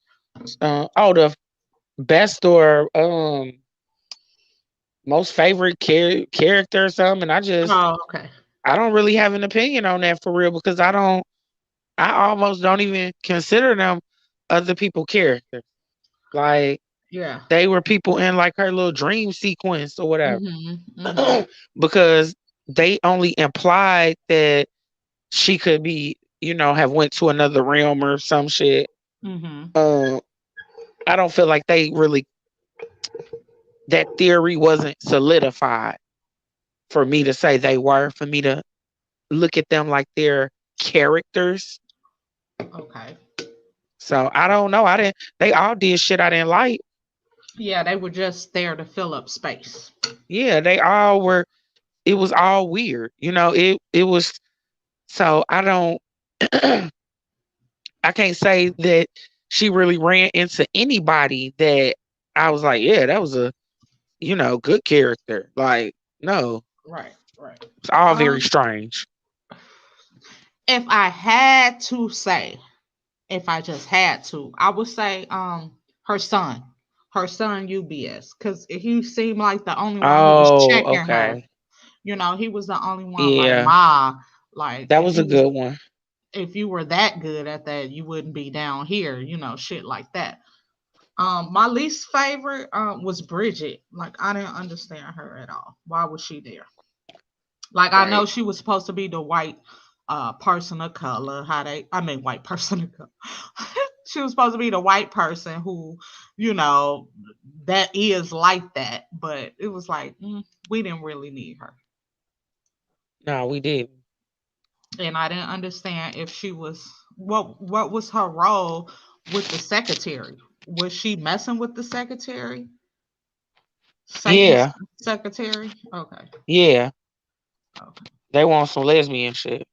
the best or most favorite character or something. And Oh, okay. I don't really have an opinion on that for real because I almost don't even consider them other people characters. Like Yeah. they were people in like her little dream sequence or whatever. Mhm. Mhm. Because they only implied that she could be, have went to another realm or some shit. Mhm. Um, I don't feel like they really that theory wasn't solidified for me to say they were, for me to look at them like they're characters. Okay. So I don't know. I didn't they all did shit I didn't like. Yeah, they were just there to fill up space. Yeah, they all were it was all weird. It was so I don't I can't say that she really ran into anybody that I was like, yeah, that was a, good character. Like, no, Right. Right. it's all very Um, strange. if I had to say, if I just had to, I would say her son. Her son UBS. Cause he seemed like the only one who was Oh, checking her. okay. He was the only one like Yeah, Ma. Like that was a good one. if you were that good at that, you wouldn't be down here, shit like that. My least favorite was Bridget. Like I didn't understand her at all. Why was she there? Like I know Right. she was supposed to be the white person of color. I mean white person of color. She was supposed to be the white person who, you know, that is like that. But it was like we didn't really need her, No, we did. and I didn't understand if she was what was her role with the secretary. Was she messing with the secretary? Satan's Yeah, secretary? Okay. yeah. Okay. They want some lesbian shit.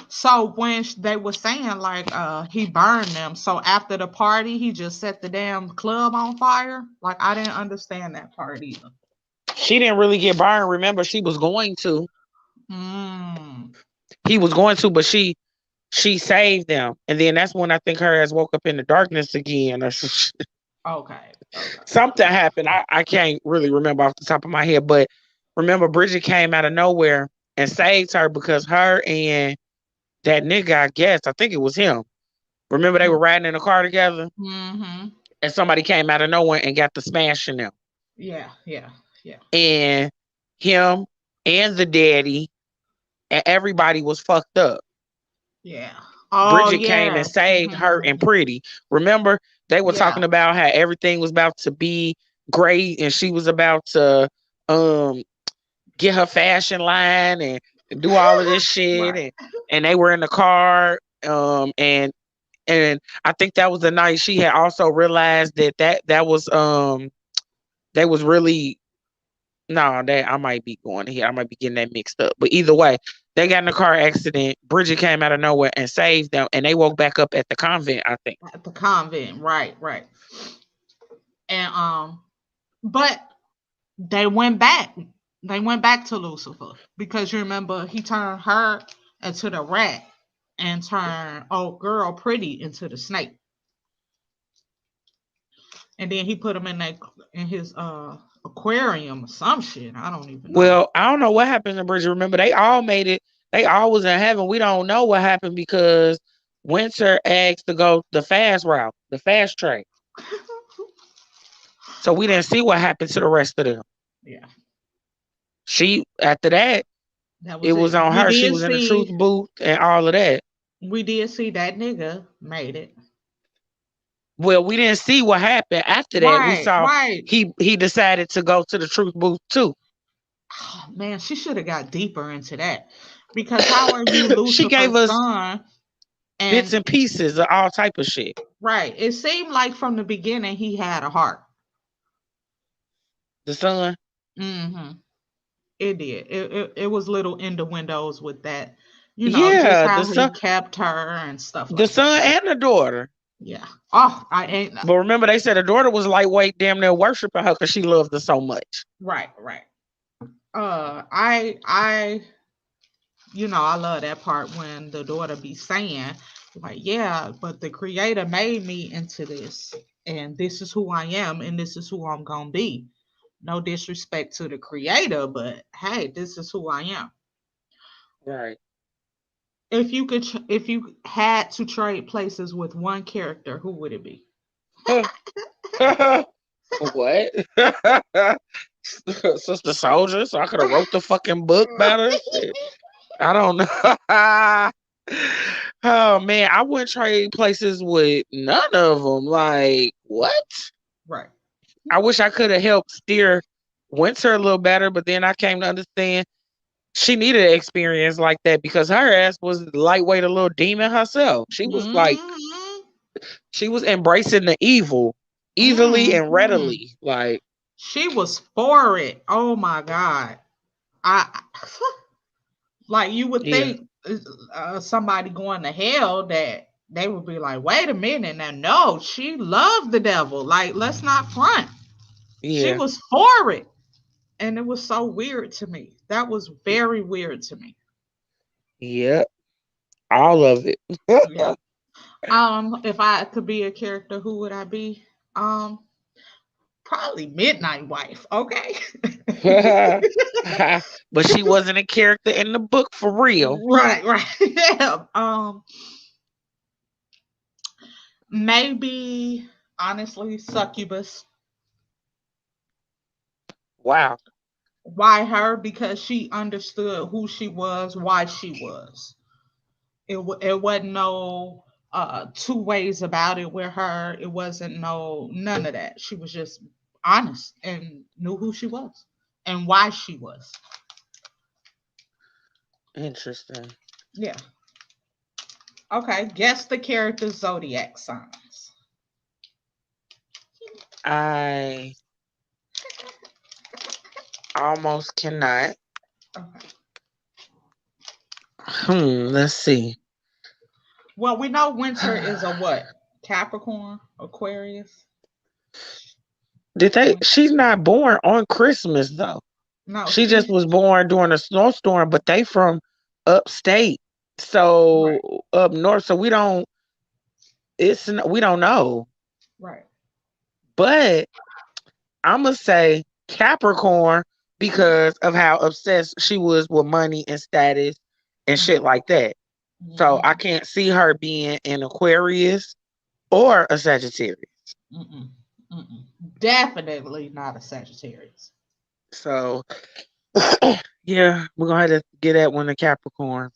So when they were saying like he burned them, so after the party he just set the damn club on fire. Like I didn't understand that part either. She didn't really get burned. Remember, she was going to. Mm. He was going to, but she saved them, and then that's when I think her ass woke up in the darkness again, or Okay. Okay. something happened. I can't really remember off the top of my head, but remember Bridget came out of nowhere and saved her because her and that nigga, I guess, I think it was him. Remember they were riding in a car together Mm-hmm. and somebody came out of nowhere and got the smashing them. Yeah. Yeah. Yeah. And him and the daddy and everybody was fucked up. Yeah. Oh Bridget came yeah. and saved her and Mm-hmm. Pretty. Remember, they were Yeah. talking about how everything was about to be great and she was about to um get her fashion line and do all of this shit Right. and they were in the car and I think that was the night she had also realized that was they was really no, that I might be going here. I might be getting that mixed up. But either way, they got in a car accident. Bridget came out of nowhere and saved them, and they woke back up at the convent, I think. At the convent. Right. Right. And but they went back. They went back to Lucifer because you remember he turned her into the rat and turned old girl Pretty into the snake, and then he put them in his aquarium or some shit. I don't even know. Well, I don't know what happened to Bridget. Remember, they all made it. They all was in heaven. We don't know what happened because Winter asked to go the fast route, the fast track. So we didn't see what happened to the rest of them. Yeah, She after that, that it was was it. on her. She was in the truth booth and all of that. We did see that nigga made it. Well, we didn't see what happened after that. We Right, saw right. he decided to go to the truth booth too. Oh, man, she should have got deeper into that. Because how are you She gave Lucifer's us son? bits And and pieces of all type of shit. right, it seemed like from the beginning he had a heart. The son. Hmm. It did. It was little innuendos with that, just Yeah, how he kept her and stuff the like that. son and the daughter. Yeah. Oh, I ain't But remember, they said the daughter was lightweight, damn near worshiping her because she loved her so much. right, right. I I love that part when the daughter be saying, like, yeah, but the creator made me into this, and this is who I am, and this is who I'm gonna be. No disrespect to the creator, but hey, this is who I am. Right. If you had to trade places with one character, who would it be? What? Sister Souljah, so I could have wrote the fucking book better. Shit. I don't know. Oh man, I wouldn't trade places with none of them. Like what? Right. I wish I could have helped steer Winter a little better, but then I came to understand she needed an experience like that because her ass was lightweight, a little demon herself. Hmm. She was embracing the evil, easily and Hmm. readily. Like, She was for it. Oh my god. I like you would yeah, think somebody going to hell that they would be like, wait a minute now. No, she loved the devil. Like, let's not front. She yeah, was for it. And it was so weird to me. That was very weird to me. yeah, all of it. Yeah. If I could be a character, who would I be? Um, Probably Midnight Wife. Okay. But she wasn't a character in the book for real. Right, right. Yeah. Maybe honestly, Succubus. Wow. Why her? Because she understood who she was, why she was. It wasn't no two ways about it with her. It wasn't no none of that. She was just honest and knew who she was and why she was. Interesting. Yeah. Okay. Guess the character Zodiac signs. I almost cannot. Okay. Let's see. Well, we know Winter is a what? Capricorn, Aquarius. Did they? She's not born on Christmas though. No, She just she was born during a snowstorm, but they from upstate, so right, up north. So we don't. We don't know. right. But I'm gonna say Capricorn because of how obsessed she was with money and status and shit Mm-hmm. like that. So I Mm-mm, can't see her being an Aquarius or a Sagittarius. mm-mm, mm-mm. Definitely not a Sagittarius. So yeah, we're gonna have to get that one to Capricorn.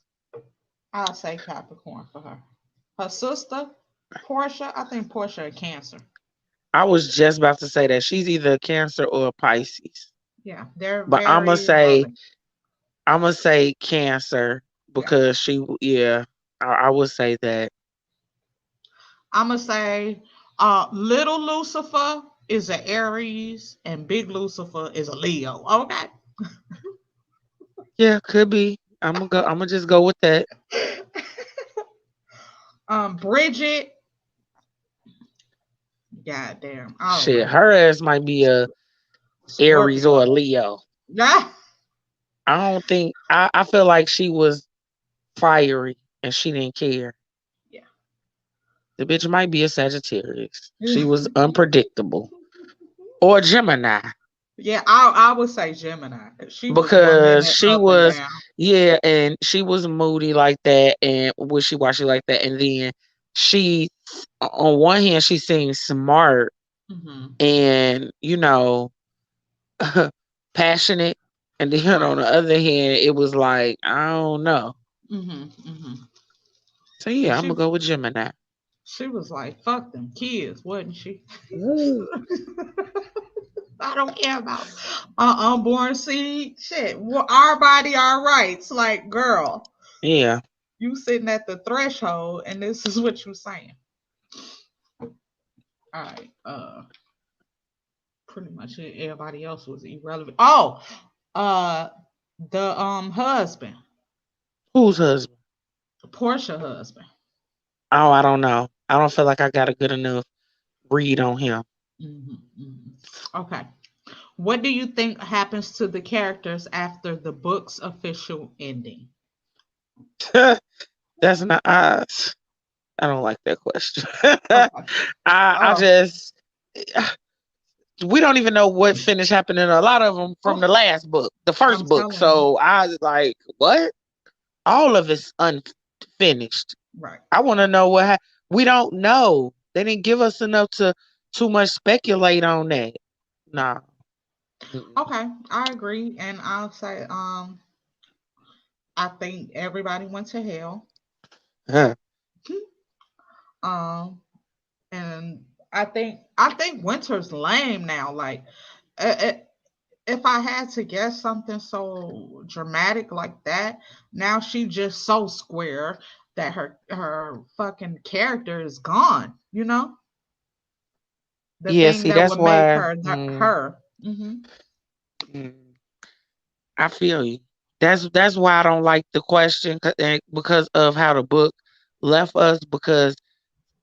I'll say Capricorn for her. Her sister, Portia, I think Portia a Cancer. I was just about to say that she's either a Cancer or a Pisces, Yeah, they're but very loving. I'm gonna say Cancer Yeah. because yeah, I would say that. I'm gonna say little Lucifer is an Aries and big Lucifer is a Leo. Okay. Yeah, could be. I'm gonna just go with that. Bridget, goddamn, I don't Shit, know. her ass might be a Aries or a Scorpio. Leo. Yeah. I don't think I feel like she was fiery and she didn't care. Yeah. The bitch might be a Sagittarius. She was unpredictable. Or Gemini. Yeah, I would say Gemini because she was one Because minute she up and was, down. yeah, and she was moody like that and wishy washy like that. And then she, on one hand, she seemed smart Hmm. and, passionate. And then Right. on the other hand, it was like, I don't know. Hmm. Hmm. So And yeah, I'm gonna go with Gemini. she was like, "Fuck them kids," wasn't she? Ooh. I don't care about unborn seed. Shit, well, our body, our rights. Like, girl, Yeah. you sitting at the threshold, and this is what you saying. All right. Pretty much everybody else was irrelevant. Oh, uh, the husband, Whose husband? Portia husband. Oh, I don't know. I don't feel like I got a good enough read on him. Okay. What do you think happens to the characters after the book's official ending? That's not I don't like that question. Okay. I Oh, just we don't even know what finished happening. A lot of them from the oh, last book, the first I'm book. telling you. So I was like, what? All of it's unfinished. Right. I want to know we don't know. They didn't give us enough to too much speculate on that. Nah. Mm-mm. Okay, I agree, and I'll say, I think everybody went to hell. Huh. Um, and I think Winter's lame now. Like, uh, uh, if I had to guess something so dramatic like that, now she just so square that her fucking character is gone. You know, the Yeah, thing see, that that's would make why her her. Hmm. mm, I feel you. That's why I don't like the question because of how the book left us. Because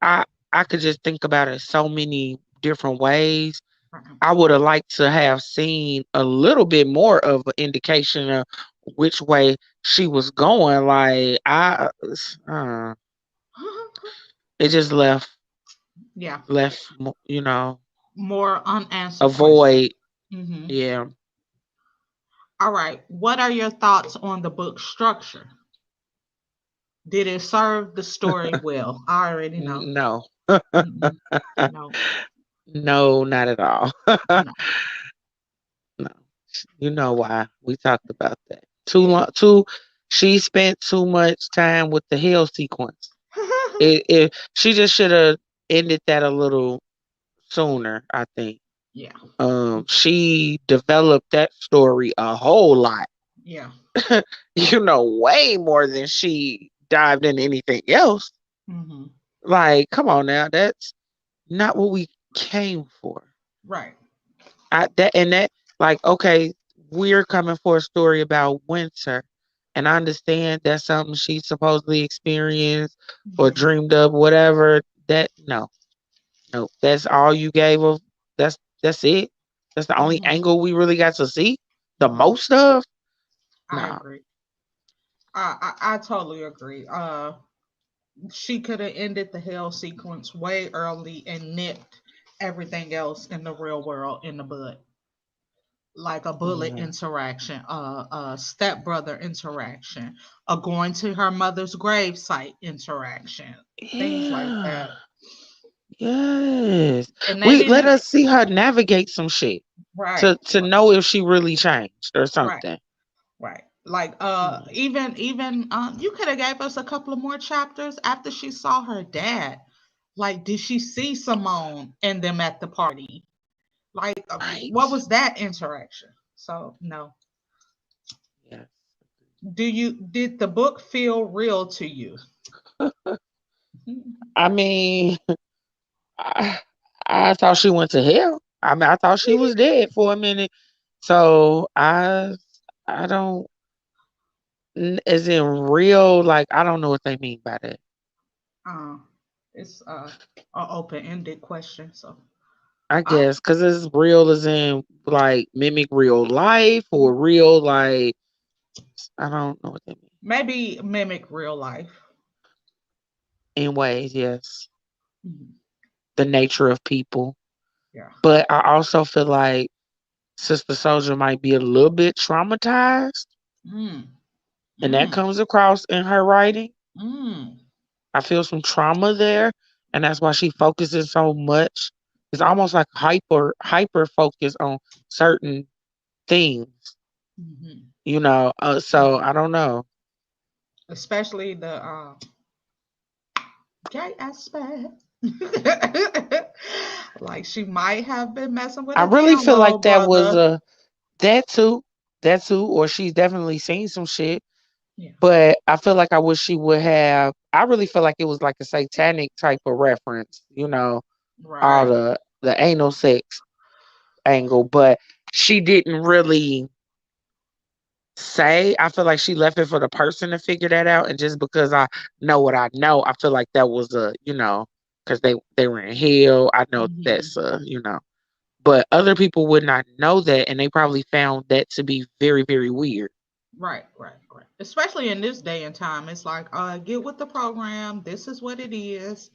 I I could just think about it so many different ways. I would have liked to have seen a little bit more of an indication of which way she was going. Like it just Yeah, left, more unanswered questions. avoid. Hmm. Yeah. All right. What are your thoughts on the book structure? Did it serve the story well? I already know. No. Mm-mm. No, No, not at all. no. No. You know why. We talked about that. Too Yeah. long she spent too much time with the hell sequence. She just should have ended that a little sooner, I think. Yeah. She developed that story a whole lot. Yeah. Way more than she dived in anything else. Hmm. Like, come on now, that's not what we came for. Right. That like, okay, we're coming for a story about winter, and I understand that's something she supposedly experienced or Yeah. dreamed of, whatever. That no, no, that's all you gave of. That's it. That's the only Hmm. angle we really got to see. The Hmm. most of I no. agree. I totally agree. She could have ended the hell sequence way early and nipped everything else in the real world in the bud, like a bullet Yeah. interaction, a stepbrother interaction, a going to her mother's gravesite interaction, things like Yeah. that. Yes. And they We let didn't. us see her navigate some shit Right, to know if she really changed or right, something. right. Like, Mm. even you could have gave us a couple of more chapters after she saw her dad. Like, did she see Simone and them at the party? Like, what Right. was that interaction? So no. Yes. Did the book feel real to you? I mean, I, I thought she went to hell. I mean, I thought she was dead for a minute. So I don't, as in real, like, I don't know what they mean by that. uh, it's an open-ended question. So I I guess because it's real as in like mimic real life or real like I don't know what they mean. maybe mimic real life. In ways, yes, Mhm. the nature of people. Yeah. But I also feel like Sister Soldier might be a little bit traumatized, Mm. and that Mm. comes across in her writing. Mm. I feel some trauma there, and that's why she focuses so much. It's Yeah. almost like hyper focus on certain things, Hmm. So I don't know. Especially the gay aspect. Like she might have been messing with I a really damn feel like little that was brother. that too, that too, or she's definitely seen some shit. Yeah. But I feel like I wish she would have. I really feel like it was like a satanic type of reference, all Right. the anal sex angle. But she didn't really say. I feel like she left it for the person to figure that out. And just because I know what I know, I feel like that was because they were in hell. I know Hmm. that's but other people would not know that, and they probably found that to be very, very weird. Right, right, right. Especially in this day and time, it's like, get with the program. This is what it is.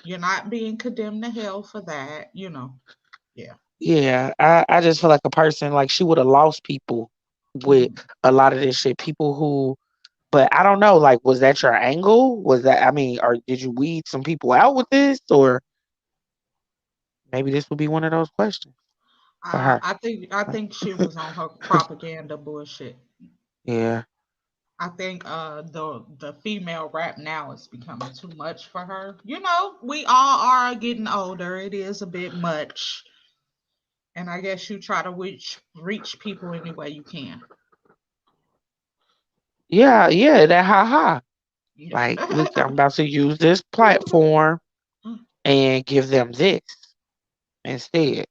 You're not being condemned to hell for that, you know. Yeah. Yeah, I just feel like a person like she would have lost people with Hmm. a lot of this shit. People who, but I don't know. Like, was that your angle? Was that? I mean, or did you weed some people out with this, or maybe this would be one of those questions for her. I think she was on her propaganda bullshit. Yeah, I think the female rap now is becoming too much for her. You know, we all are getting older. It is a bit much. And I guess you try to reach people any way you can. yeah, yeah. That ha. Yeah. Like, look, I'm about to use this platform and give them this instead.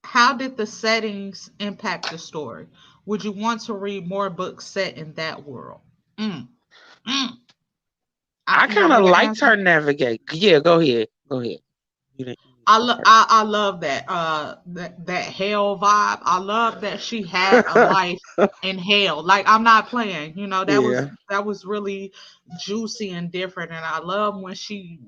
How did the settings impact the story? Would you want to read more books set in that world? Mm, mm. I You kind want of me to liked answer? her navigate. Yeah, go ahead. Go ahead. You I, go lo- first. I love that that hell vibe. I love that she had a life in hell. Like I'm not playing. You know Yeah. that was really juicy and different. And I love when she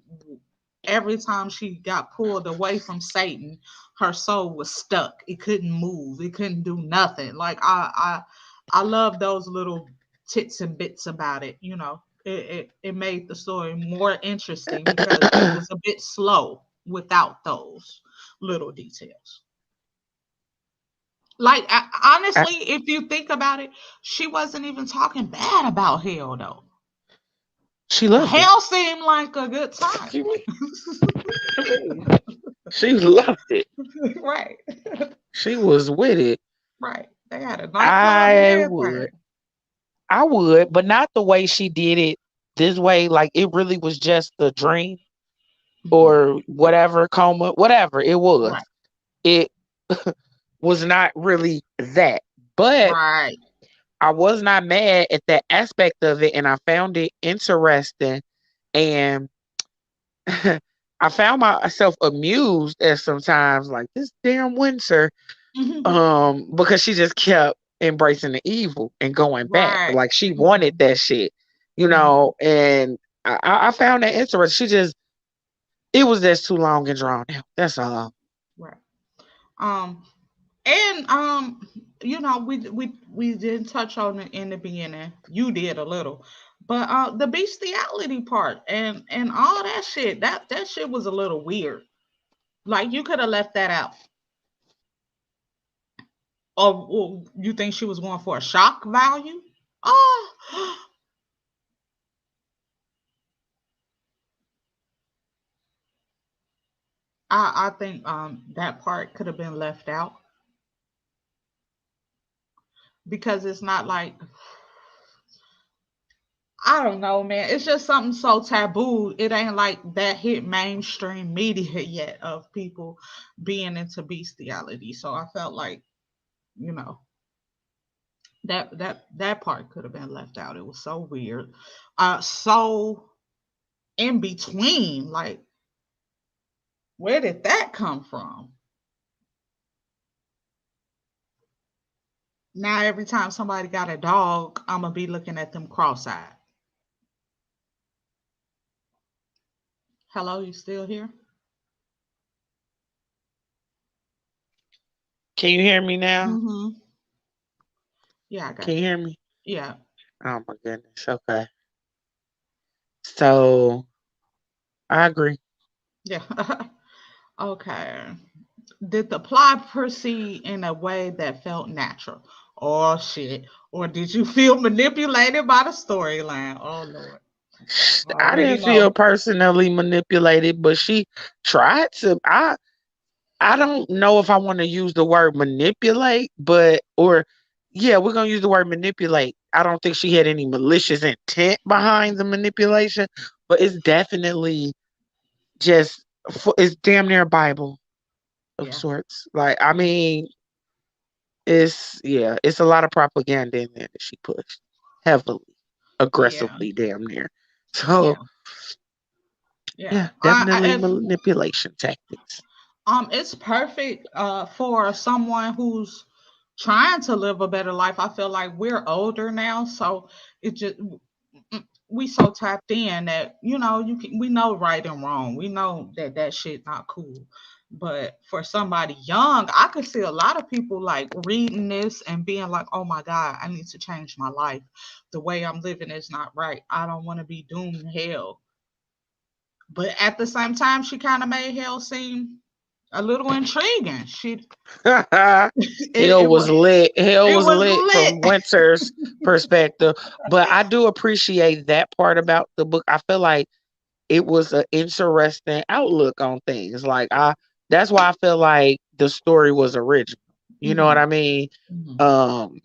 every time she got pulled away from Satan, her soul was stuck. It couldn't move. It couldn't do nothing. Like I love those little tits and bits about it. You know, it made the story more interesting because it was a bit slow without those little details. Like I- honestly, if you think about it, she wasn't even talking bad about hell though. she loved it. Hell seemed like a good time. She, she loved it. Right. She was with it. Right. They had a nightclub and I would. everything. I would, but not the way she did it this way. Like it really was just a dream Mhm. or whatever, coma, whatever it was. Right. It was not really that. But Right. I was not mad at that aspect of it, and I found it interesting. And I found myself amused at sometimes, like this damn Windsor, Mhm. because she just kept embracing the evil and going back, Right. like she wanted Mhm. that shit, Mhm. and I found that interesting. It was just too long and drawn out. That's all. Right. Um and you know, we didn't touch on it in the beginning. You did a little. But the bestiality part and all that shit, that shit was a little weird. Like you could have left that out. Or you think she was going for a shock value? Oh, I think that part could have been left out because it's not like I don't know, man. It's just something so taboo. It ain't like that hit mainstream media yet of people being into bestiality. So I felt like, you know, that part could have been left out. It was so weird. So in between, like, where did that come from? Now every time somebody got a dog, I'm gonna be looking at them cross-eyed. Hello, you still here? Can you hear me now? Mm-hmm. Yeah, I Can got you you. hear me? Yeah. Oh my goodness. Okay. So I agree. Yeah. Okay. Did the plot proceed in a way that felt natural? Oh shit. Or did you feel manipulated by the storyline? Oh Lord. I Already didn't feel know. personally manipulated, but she tried to. I don't know if I want to use the word manipulate, but or yeah, we're gonna use the word manipulate. I don't think she had any malicious intent behind the manipulation, but it's definitely just it's damn near a Bible of Yeah. sorts. Like I Yeah. mean, it's a lot of propaganda in there that she pushed heavily, Yeah. aggressively, damn near. Yeah. So Yeah. yeah, definitely manipulation tactics. It's perfect for someone who's trying to live a better life. I feel like we're older now, so it just we so tapped in that we know right and wrong. We know that that shit not cool. But for somebody young, I could see a lot of people like reading this and being like, "Oh my god, I need to change my life. The way I'm living is not right. I don't want to be doomed to hell." But at the same time, she kind of made hell seem a little intriguing. Hell It was was lit. Hell it was was lit from lit. Winter's perspective. But I do appreciate that part about the book. I feel like it was an interesting outlook on things. Like that's why I feel like the story was original. You know what Hmm. I mean? Hmm. Um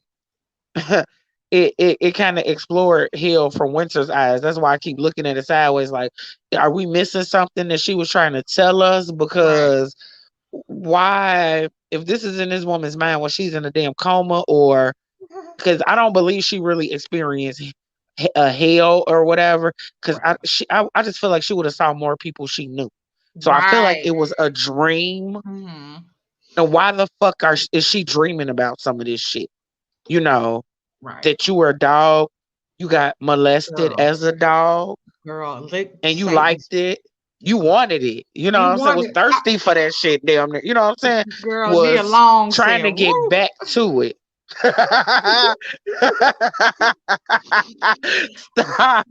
it kind of explored Hill from Winter's eyes. That's why I keep looking at it sideways. Like, are we missing something that she was trying to tell us? Right. Because why, if this is in this woman's mind when she's in a damn coma, or because I don't believe she really experienced a hell or whatever. Because Right. I just feel like she would have saw more people she knew. So I feel like Right. it was a dream. Hmm. And why the fuck is she dreaming about some of this shit? You know, Right. that you were a dog, you got molested Girl. as a dog, Girl. Lick and you Satan's. liked it. You wanted it. You know what You I'm saying? Was wanted. thirsty for that shit damn near. You know what I'm saying? Girl, Nia Was Long trying said, to get "Woo." back to it. Stop.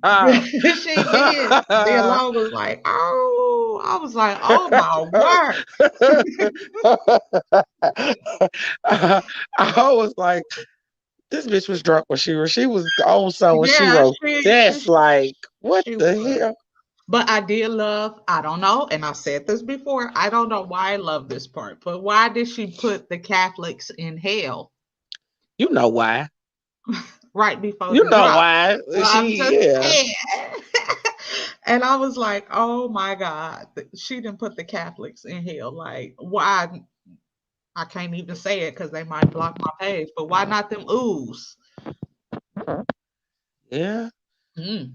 She did. Nia Long was like, "Oh," I was like, "Oh my word." I was like, this bitch was drunk when she was on song when she Yeah, wrote this. Like, what she the was. hell? But I did love, I don't know, and I've said this before, I don't know why I love this part, but why did she put the Catholics in hell You know why. right before You the know drop? why. I'm She, just yeah. saying. And I was like, oh my God, she didn't put the Catholics in hell. Like, why? I can't even say it because they might block my page, but why not them ooze? Yeah. Mm.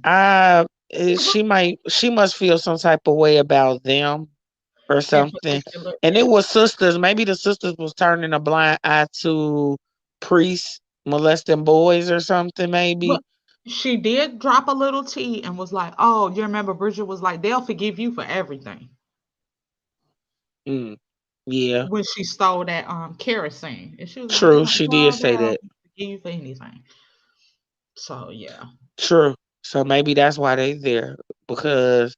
She must feel some type of way about them or In something. particular, And it yeah. was sisters. Maybe the sisters was turning a blind eye to priests molesting boys or something, maybe. But she did drop a little tea and was like, "Oh, you remember Bridget was like, they'll forgive you for everything." Mm, yeah. When she stole that kerosene, and she was like, True. "They'll She did well, say they'll that. forgive you for anything." So yeah, True. So maybe that's why they there. Because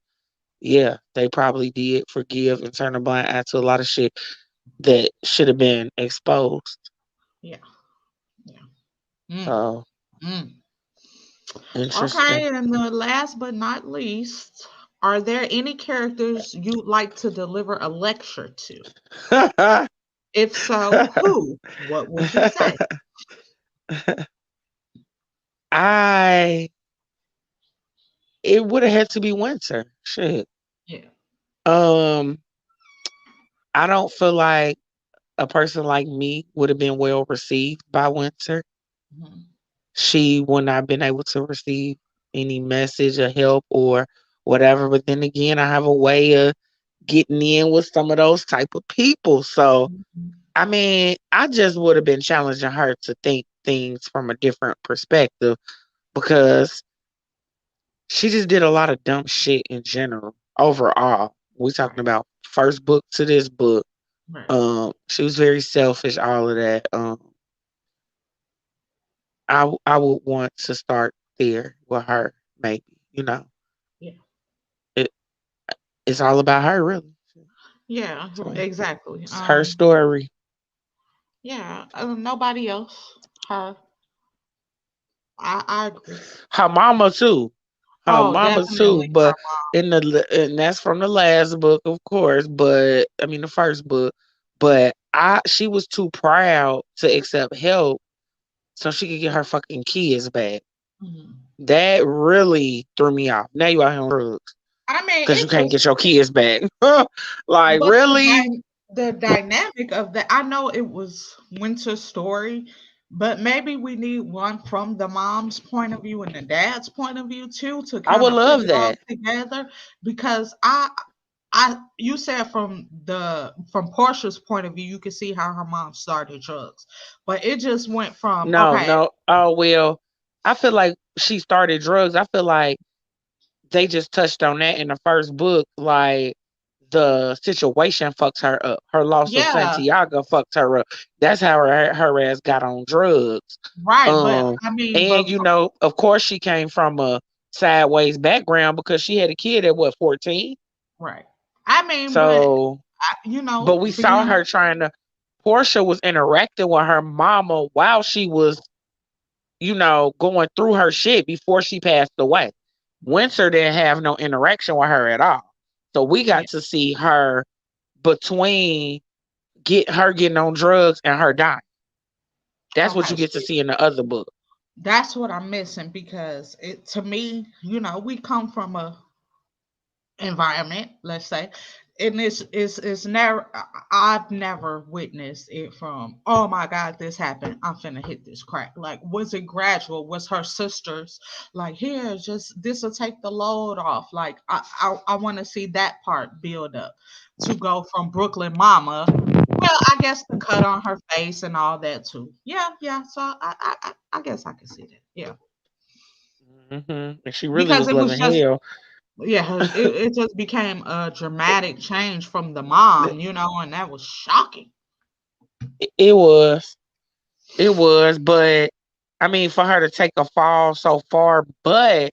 yeah, they probably did forgive and turn a blind eye to a lot of shit that should have been exposed. yeah, yeah. Mm, So mm. interesting. Okay, and the last but not least, are there any characters you'd like to deliver a lecture to? If so, who? What would you say? I it would have had to be Winter. Shit. Yeah. Um, I don't feel like a person like me would have been well received by Winter. Mhm. She would not have been able to receive any message or help or whatever. But then again, I have a way of getting in with some of those type of people. So Mhm. I mean, I just would have been challenging her to think things from a different perspective because she just did a lot of dumb shit in general. Overall, we talking Right. about first book to this book. Right. She was very selfish. All of that. I would want to start there with her. Maybe Yeah. it it's all about her really. Yeah. So Exactly. it's her story. Yeah. Nobody else. Her. I agree. Her mama too. Her Oh, mama too, definitely her but mom. and that's from the last book, of course. But I mean, the first book. But she was too proud to accept help so she could get her fucking kids back. Mhm. That really threw me off. Now you out here on drugs I mean, because you it can't just get your kids back. Like but really? the dynamic of that, I know it was Winter's story, but maybe we need one from the mom's point of view and the dad's point of view too to I kind would of put love it all that. together. Because you said from Portia's point of view, you could see how her mom started drugs, but it just went from No, okay, no. Oh well, I feel like she started drugs. I feel like they just touched on that in the first book. Like the situation fucks her up. Her loss of yeah, Santiago fucked her up. That's how her ass got on drugs. right, but Um, I mean, and of course, she came from a sideways background because she had a kid at what 14. right, I mean, but So, but we saw being her trying to. Portia was interacting with her mama while she was going through her shit before she passed away. Winter didn't have no interaction with her at all. So we yeah, got to see her between getting on drugs and her dying. That's what okay. you get to see in the other book. That's what I'm missing because it to me, we come from a environment, let's say, and it's never I've never witnessed it from oh my god, this happened. I'm finna hit this crack. Like, was it gradual? Was her sisters like here, just this will take the load off? Like I want to see that part build up to go from Brooklyn Mama. Well, I guess the cut on her face and all that too. Yeah, yeah. So I guess I can see that. Yeah, And she really because was it was loving just hell. yeah, it just became a dramatic change from the mom, and that was shocking. It was. It was. But I mean, for her to take a fall so far, but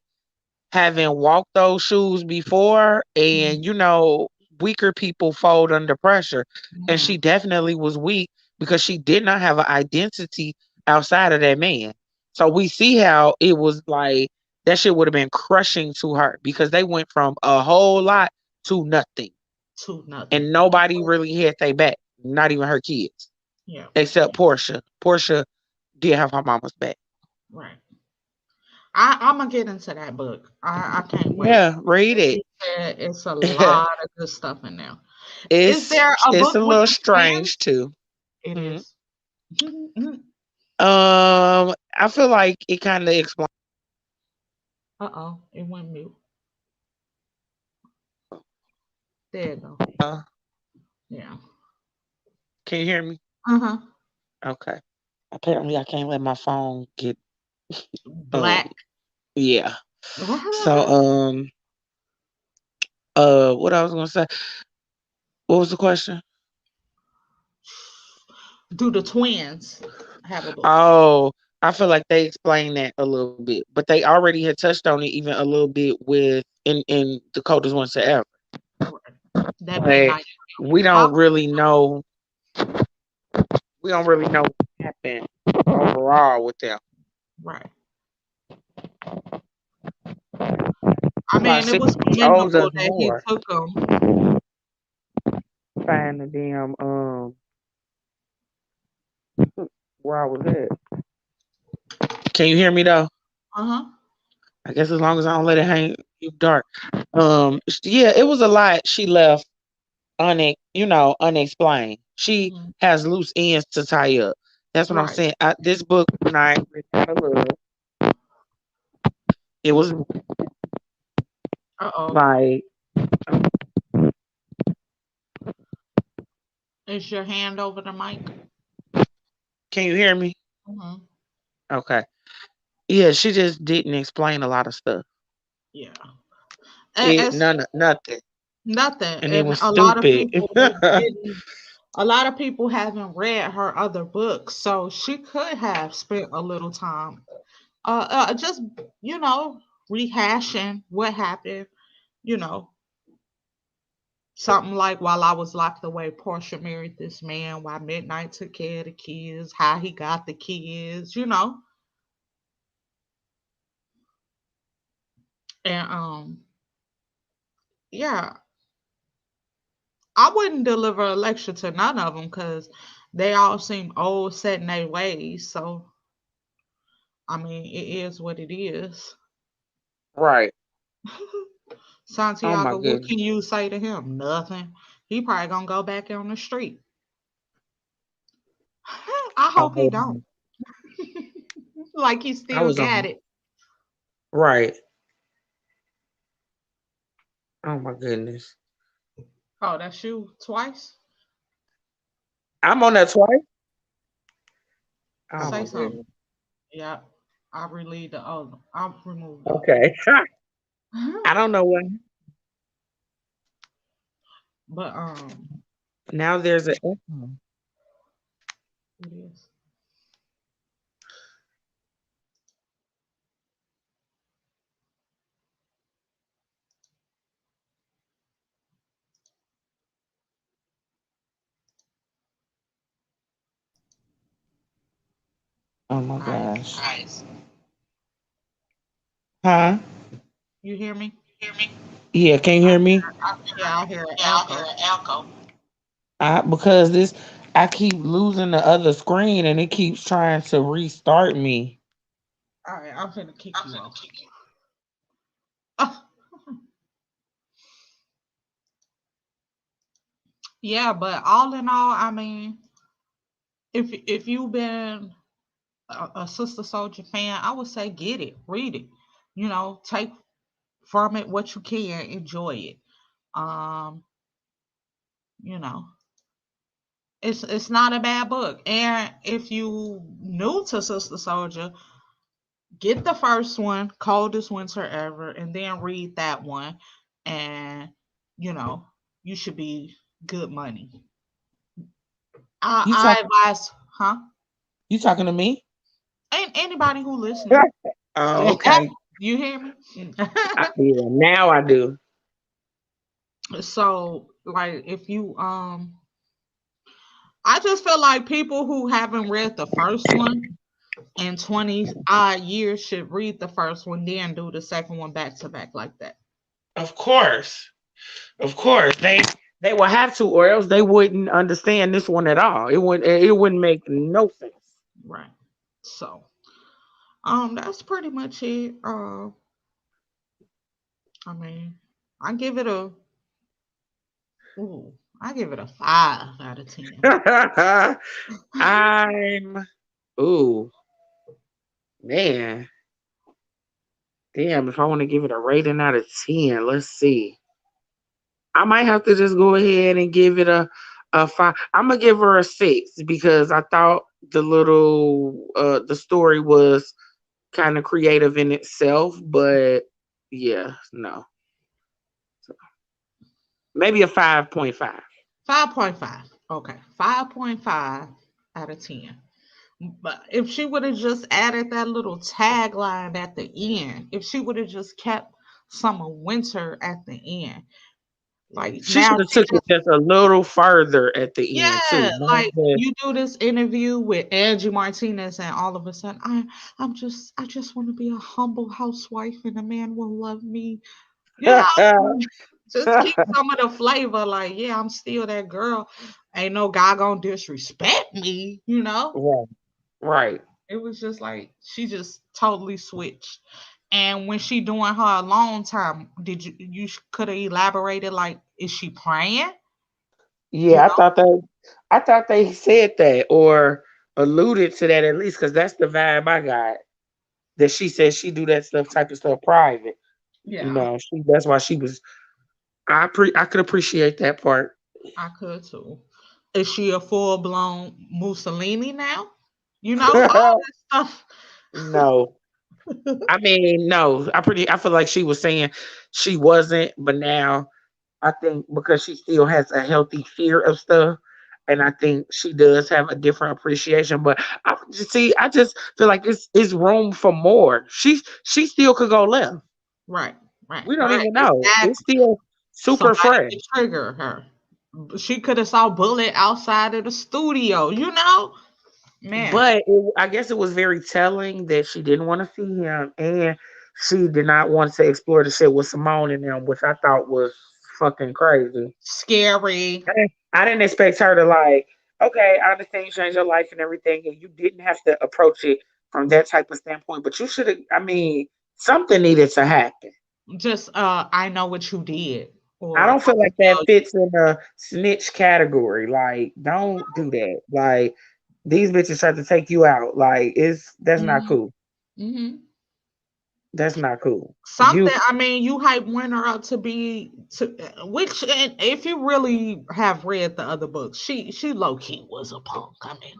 having walked those shoes before, and Mhm, weaker people fold under pressure, and she mhm. definitely was weak because she did not have an identity outside of that man. So we see how it was like that shit would have been crushing to her because they went from a whole lot to nothing, To nothing. and nobody really had their back, not even her kids, Yeah, except Portia. Portia did have her mama's back. right. I'm gonna get into that book. I can't wait. Yeah, read You it. said it's a lot of good stuff in there. Is it's there a it's book a with little the strange twins? too. It Mhm. is. Uh I feel like it kind of explains. oh, it went mute. There you go. Yeah. Can you hear me? Uh huh. Okay. Apparently, I can't let my phone get. Um. Black. Yeah. So, what I was gonna say? What was the question? Do the twins have a book? Oh, I feel like they explained that a little bit, but they already had touched on it even a little bit with in the coldest ones to ever. Right. That But midnight. we Huh? don't really know. We don't really know what happened overall with them. Right. I That's why mean, it was Sydney owes us commendable that he more. took them. Find the damn where I was at. Can you hear me though? Uh huh. I guess as long as I don't let it hang you dark. Yeah, it was a lot she left unexplained. She Hmm. has loose ends to tie up. That's what I'm Right. saying. This book, when I read out of love, it was Uh oh. like, Is your hand over the mic? can you hear me? Hmm. Okay. Yeah, she just didn't explain a lot of stuff. Yeah. As Nothing. nothing, And it and was stupid. a lot of people haven't read her other books, so she could have spent a little time, just you know, rehashing what happened. You know, something like while I was locked away, Portia married this man. While Midnight took care of the kids, how he got the kids. And yeah, I wouldn't deliver a lecture to none of them because they all seem old, set in their ways. So I mean, it is what it is. Right. Oh my Santiago, what goodness. can you say to him? Nothing. He probably gonna go back on the street. I I hope he don't. was, Like he I still was got on. it. Right. Oh my goodness. Oh, that's you twice. I'm on that twice. Oh Say my something. goodness. Yeah, I relieved the other. I removed the other Okay. one. I don't know what. But Now there's a echo. it is. Oh my Nice. gosh. Huh? You hear me? Yeah, can you I hear hear. me? Yeah, I hear an echo. Because this, I keep losing the other screen and it keeps trying to restart me. All right, I'm finna kick you off. Yeah, but all in all, I mean, if you've been a Sister Soldier fan, I would say get it, read it. You know, take from it what you can, enjoy it. Um, you know, it's not a bad book. And if you new to Sister Soldier, get the first one, Coldest Winter Ever, and then read that one, and you know, you should be good money. You I talk advise, huh? you talking to me? Ain't anybody who listening. Oh, okay. You hear me? Yeah, now I do. So, like, if you I just feel like people who haven't read the first one in 20 odd years should read the first one, then do the second one back to back like that. Of course. Of course. They will have to, or else they wouldn't understand this one at all. It wouldn't make no sense. Right. So, that's pretty much it. I mean, I give it a ooh, I give it a 5 out of 10. I'm ooh man. Damn, if I want to give it a rating out of 10, let's see. I might have to just go ahead and give it a five. I'm gonna give her a six because I thought the story was kind of creative in itself, but yeah, no. So maybe a 5.5. 5.5. Okay. 5.5 out of 10. But if she would have just added that little tagline at the end, if she would have just kept summer winter at the end, like She now should have she took it just just a little further at the end yeah, too. Not like just you do this interview with Angie Martinez, and all of a sudden, I just want to be a humble housewife, and a man will love me. You know, just keep some of the flavor. Like, yeah, I'm still that girl. Ain't no guy gonna disrespect me. You know, right, right. it was just like she just totally switched. And when she doing her alone time, did you could have elaborated? Like, is she praying? You Yeah, I thought they said that or alluded to that at least because that's the vibe I got. That she said she do that stuff type of stuff private. You Yeah, know, that's why she was. I could appreciate that part. I could too. Is she a full blown Mussolini now? You know, all this stuff. No, I mean no. I feel like she was saying she wasn't, but now I think because she still has a healthy fear of stuff, and I think she does have a different appreciation. But I just feel like it's room for more. She still could go left. Right, right, We don't right. even know. It's Exactly. still super Somebody fresh. could trigger her. She could have saw Bullet outside of the studio. You know, man. But I guess it was very telling that she didn't want to see him, and she did not want to explore the shit with Simone and them, which I thought was fucking crazy. Scary. I didn't expect her to like, okay, I understand you changed your life and everything, and you didn't have to approach it from that type of standpoint, but you should have, I mean, something needed to happen. Just I know what you did, I or don't I feel can like that tell you. fits in the snitch category. Like, don't do that. Like, these bitches tried to take you out. Like, that's not Hmm. cool. Hmm. That's not cool. Something. I mean, you hype winner up to be to which, and if you really have read the other books, she low key was a punk. I mean,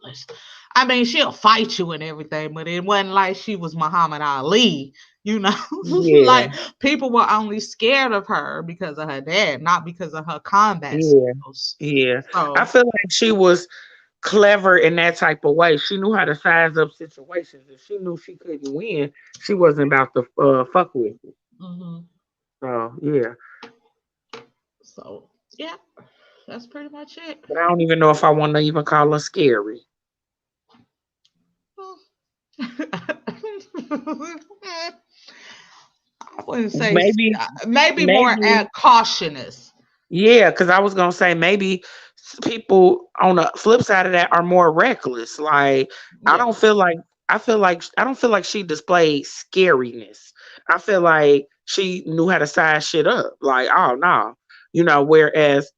I mean, she'll fight you and everything, but it wasn't like she was Muhammad Ali. You know, yeah, like people were only scared of her because of her dad, not because of her combat yeah, skills. yeah. I So, feel like she was clever in that type of way. She knew how to size up situations. If she knew she couldn't win, she wasn't about to fuck with it. mhm. So yeah, So yeah, that's pretty much it. but I don't even know if I want to even call her scary. Well, I wouldn't say Maybe, maybe more maybe, cautious. yeah. Because I was gonna say maybe people on the flip side of that are more reckless. Like I Yeah, don't feel like I don't feel like she displayed scariness. I feel like she knew how to size shit up. Like oh no, Whereas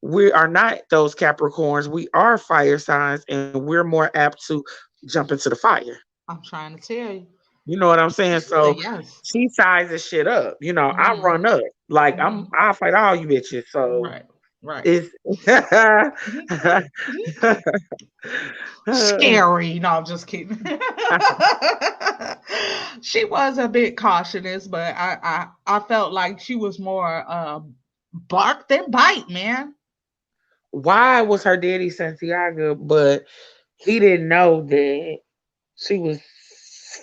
we are not those Capricorns. We are fire signs, and we're more apt to jump into the fire. I'm trying to tell you. You know what I'm saying? So Yes. she sizes shit up. I Hmm. run up. Like Hmm. I'll fight all you bitches. So Right. Right. it's Scary. No, I'm just kidding. She was a bit cautious, but I felt like she was more bark than bite, man. why was her daddy Santiago, but he didn't know that she was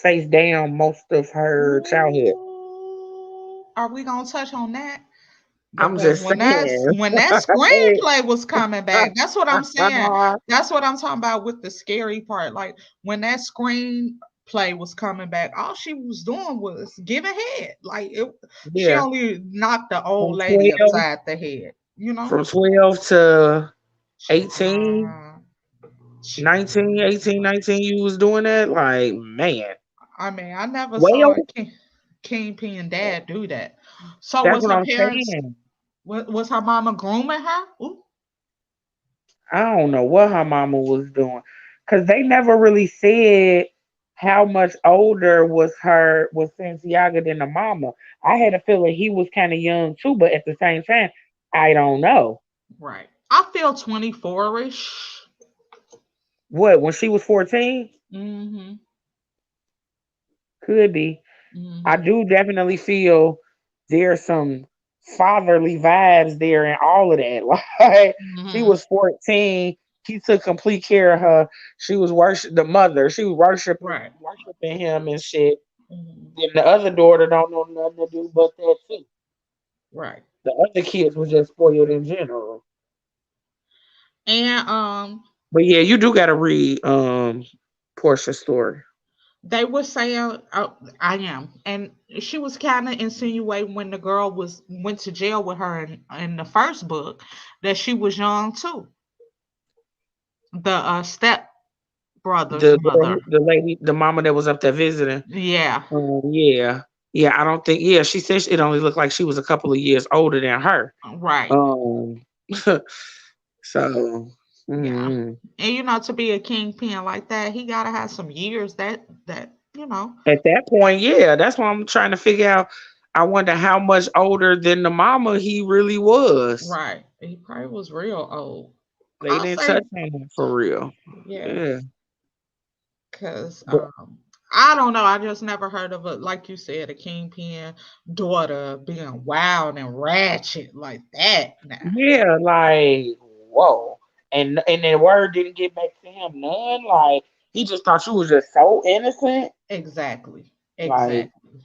face down most of her childhood. Ooh, are we gonna touch on that? I'm Because just when saying. that screenplay was coming back, that's what I'm saying. That's what I'm talking about with the scary part. Like when that screenplay was coming back, all she was doing was giving head. She Yeah, only knocked the old from lady 12, upside the head. You know. from 12 to 18, Child. 19, Child. 18, 19. You was doing that, like man. I mean, I never saw a Well, Kingpin dad do that. So that's was what her I'm parents? saying. Was her mama grooming her? Ooh. I don't know what her mama was doing because they never really said how much older was Santiago than the mama. I had a feeling he was kind of young too, but at the same time, I don't know. Right. I feel 24-ish. What when she was 14? Mm-hmm. Could be. I Mm-hmm. do definitely feel there's some fatherly vibes there and all of that. Like she Mm-hmm. was 14. He took complete care of her. She was worship the mother. She was Right. worshiping him and shit. Mm-hmm. Then the other daughter don't know nothing to do but that too. Right. The other kids were just spoiled in general. And But yeah, you do gotta read Portia's story. they were saying, I am, and she was kind of insinuating when the girl was went to jail with her in the first book that she was young too. The step brother's mother. The lady, the mama that was up there visiting. Yeah. Yeah. Yeah, I don't think yeah, she said it only looked like she was a couple of years older than her. Right. Um so Yeah. mm. And to be a kingpin like that, he gotta have some years that. At that point, yeah, that's why I'm trying to figure out. I wonder how much older than the mama he really was. Right. He probably was real old. They I'll didn't say touch on him for real. yeah, Yeah. because But I don't know. I just never heard of like you said, a kingpin daughter being wild and ratchet like that. Nah. yeah, like whoa. And the word didn't get back to him none. Like he just thought you was just so innocent. Exactly. Like Exactly.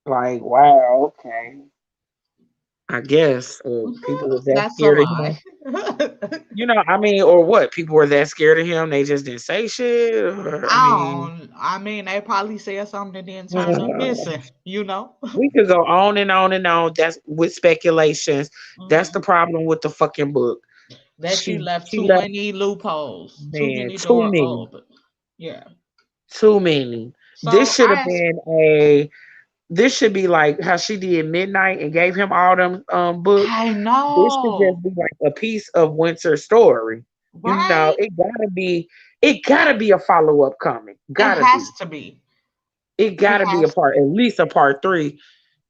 wow, okay. I guess, or people was that That's a scared of lie. him. I mean, or what? People were that scared of him, they just didn't say shit. Or, I mean, I mean, they probably said something and then turned up missing, you know? we could go on and on and on. That's with speculations. That's the Mhm. problem with the fucking book. That she left She too left, many loopholes, too man, many too door many. open. Yeah. Too many. This So should have been a this should be like how she did Midnight and gave him all them books. I This should just know, be like a piece of Winter's story. right? It gotta be a follow-up coming. It Gotta has be. to be. It It gotta be a has to part, be. at least a part three.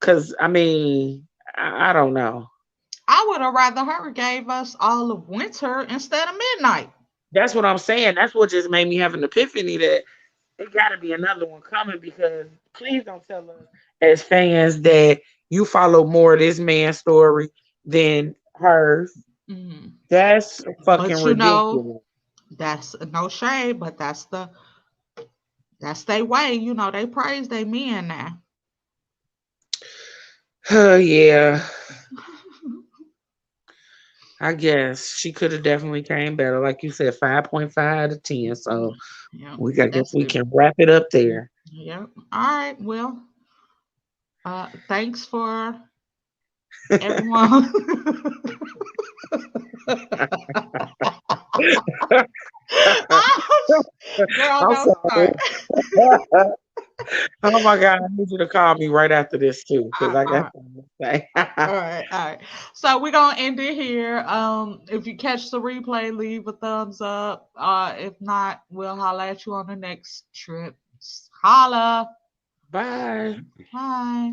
Cause I mean, I don't know. I would have rather her gave us all of winter instead of midnight. That's what I'm saying. That's what just made me have an epiphany that it got to be another one coming because please don't tell us as fans that you follow more of this man's story than hers. Mhm. That's fucking But you know, ridiculous. that's no shade, but that's their way. You know, they praise they men now. Yeah, I guess she could have definitely came better. Like you said, 5.5 to 10. So Yeah, I guess that's we it. can wrap it up there. Yeah. All right. Well, thanks for everyone. Girl, I'm don't sorry. start. Oh my God, I need you to call me right after this too, because I got All something to say. right, all right. So we're gonna end it here. If you catch the replay, leave a thumbs up. If not, we'll holla at you on the next trip. Holla. Bye. Bye.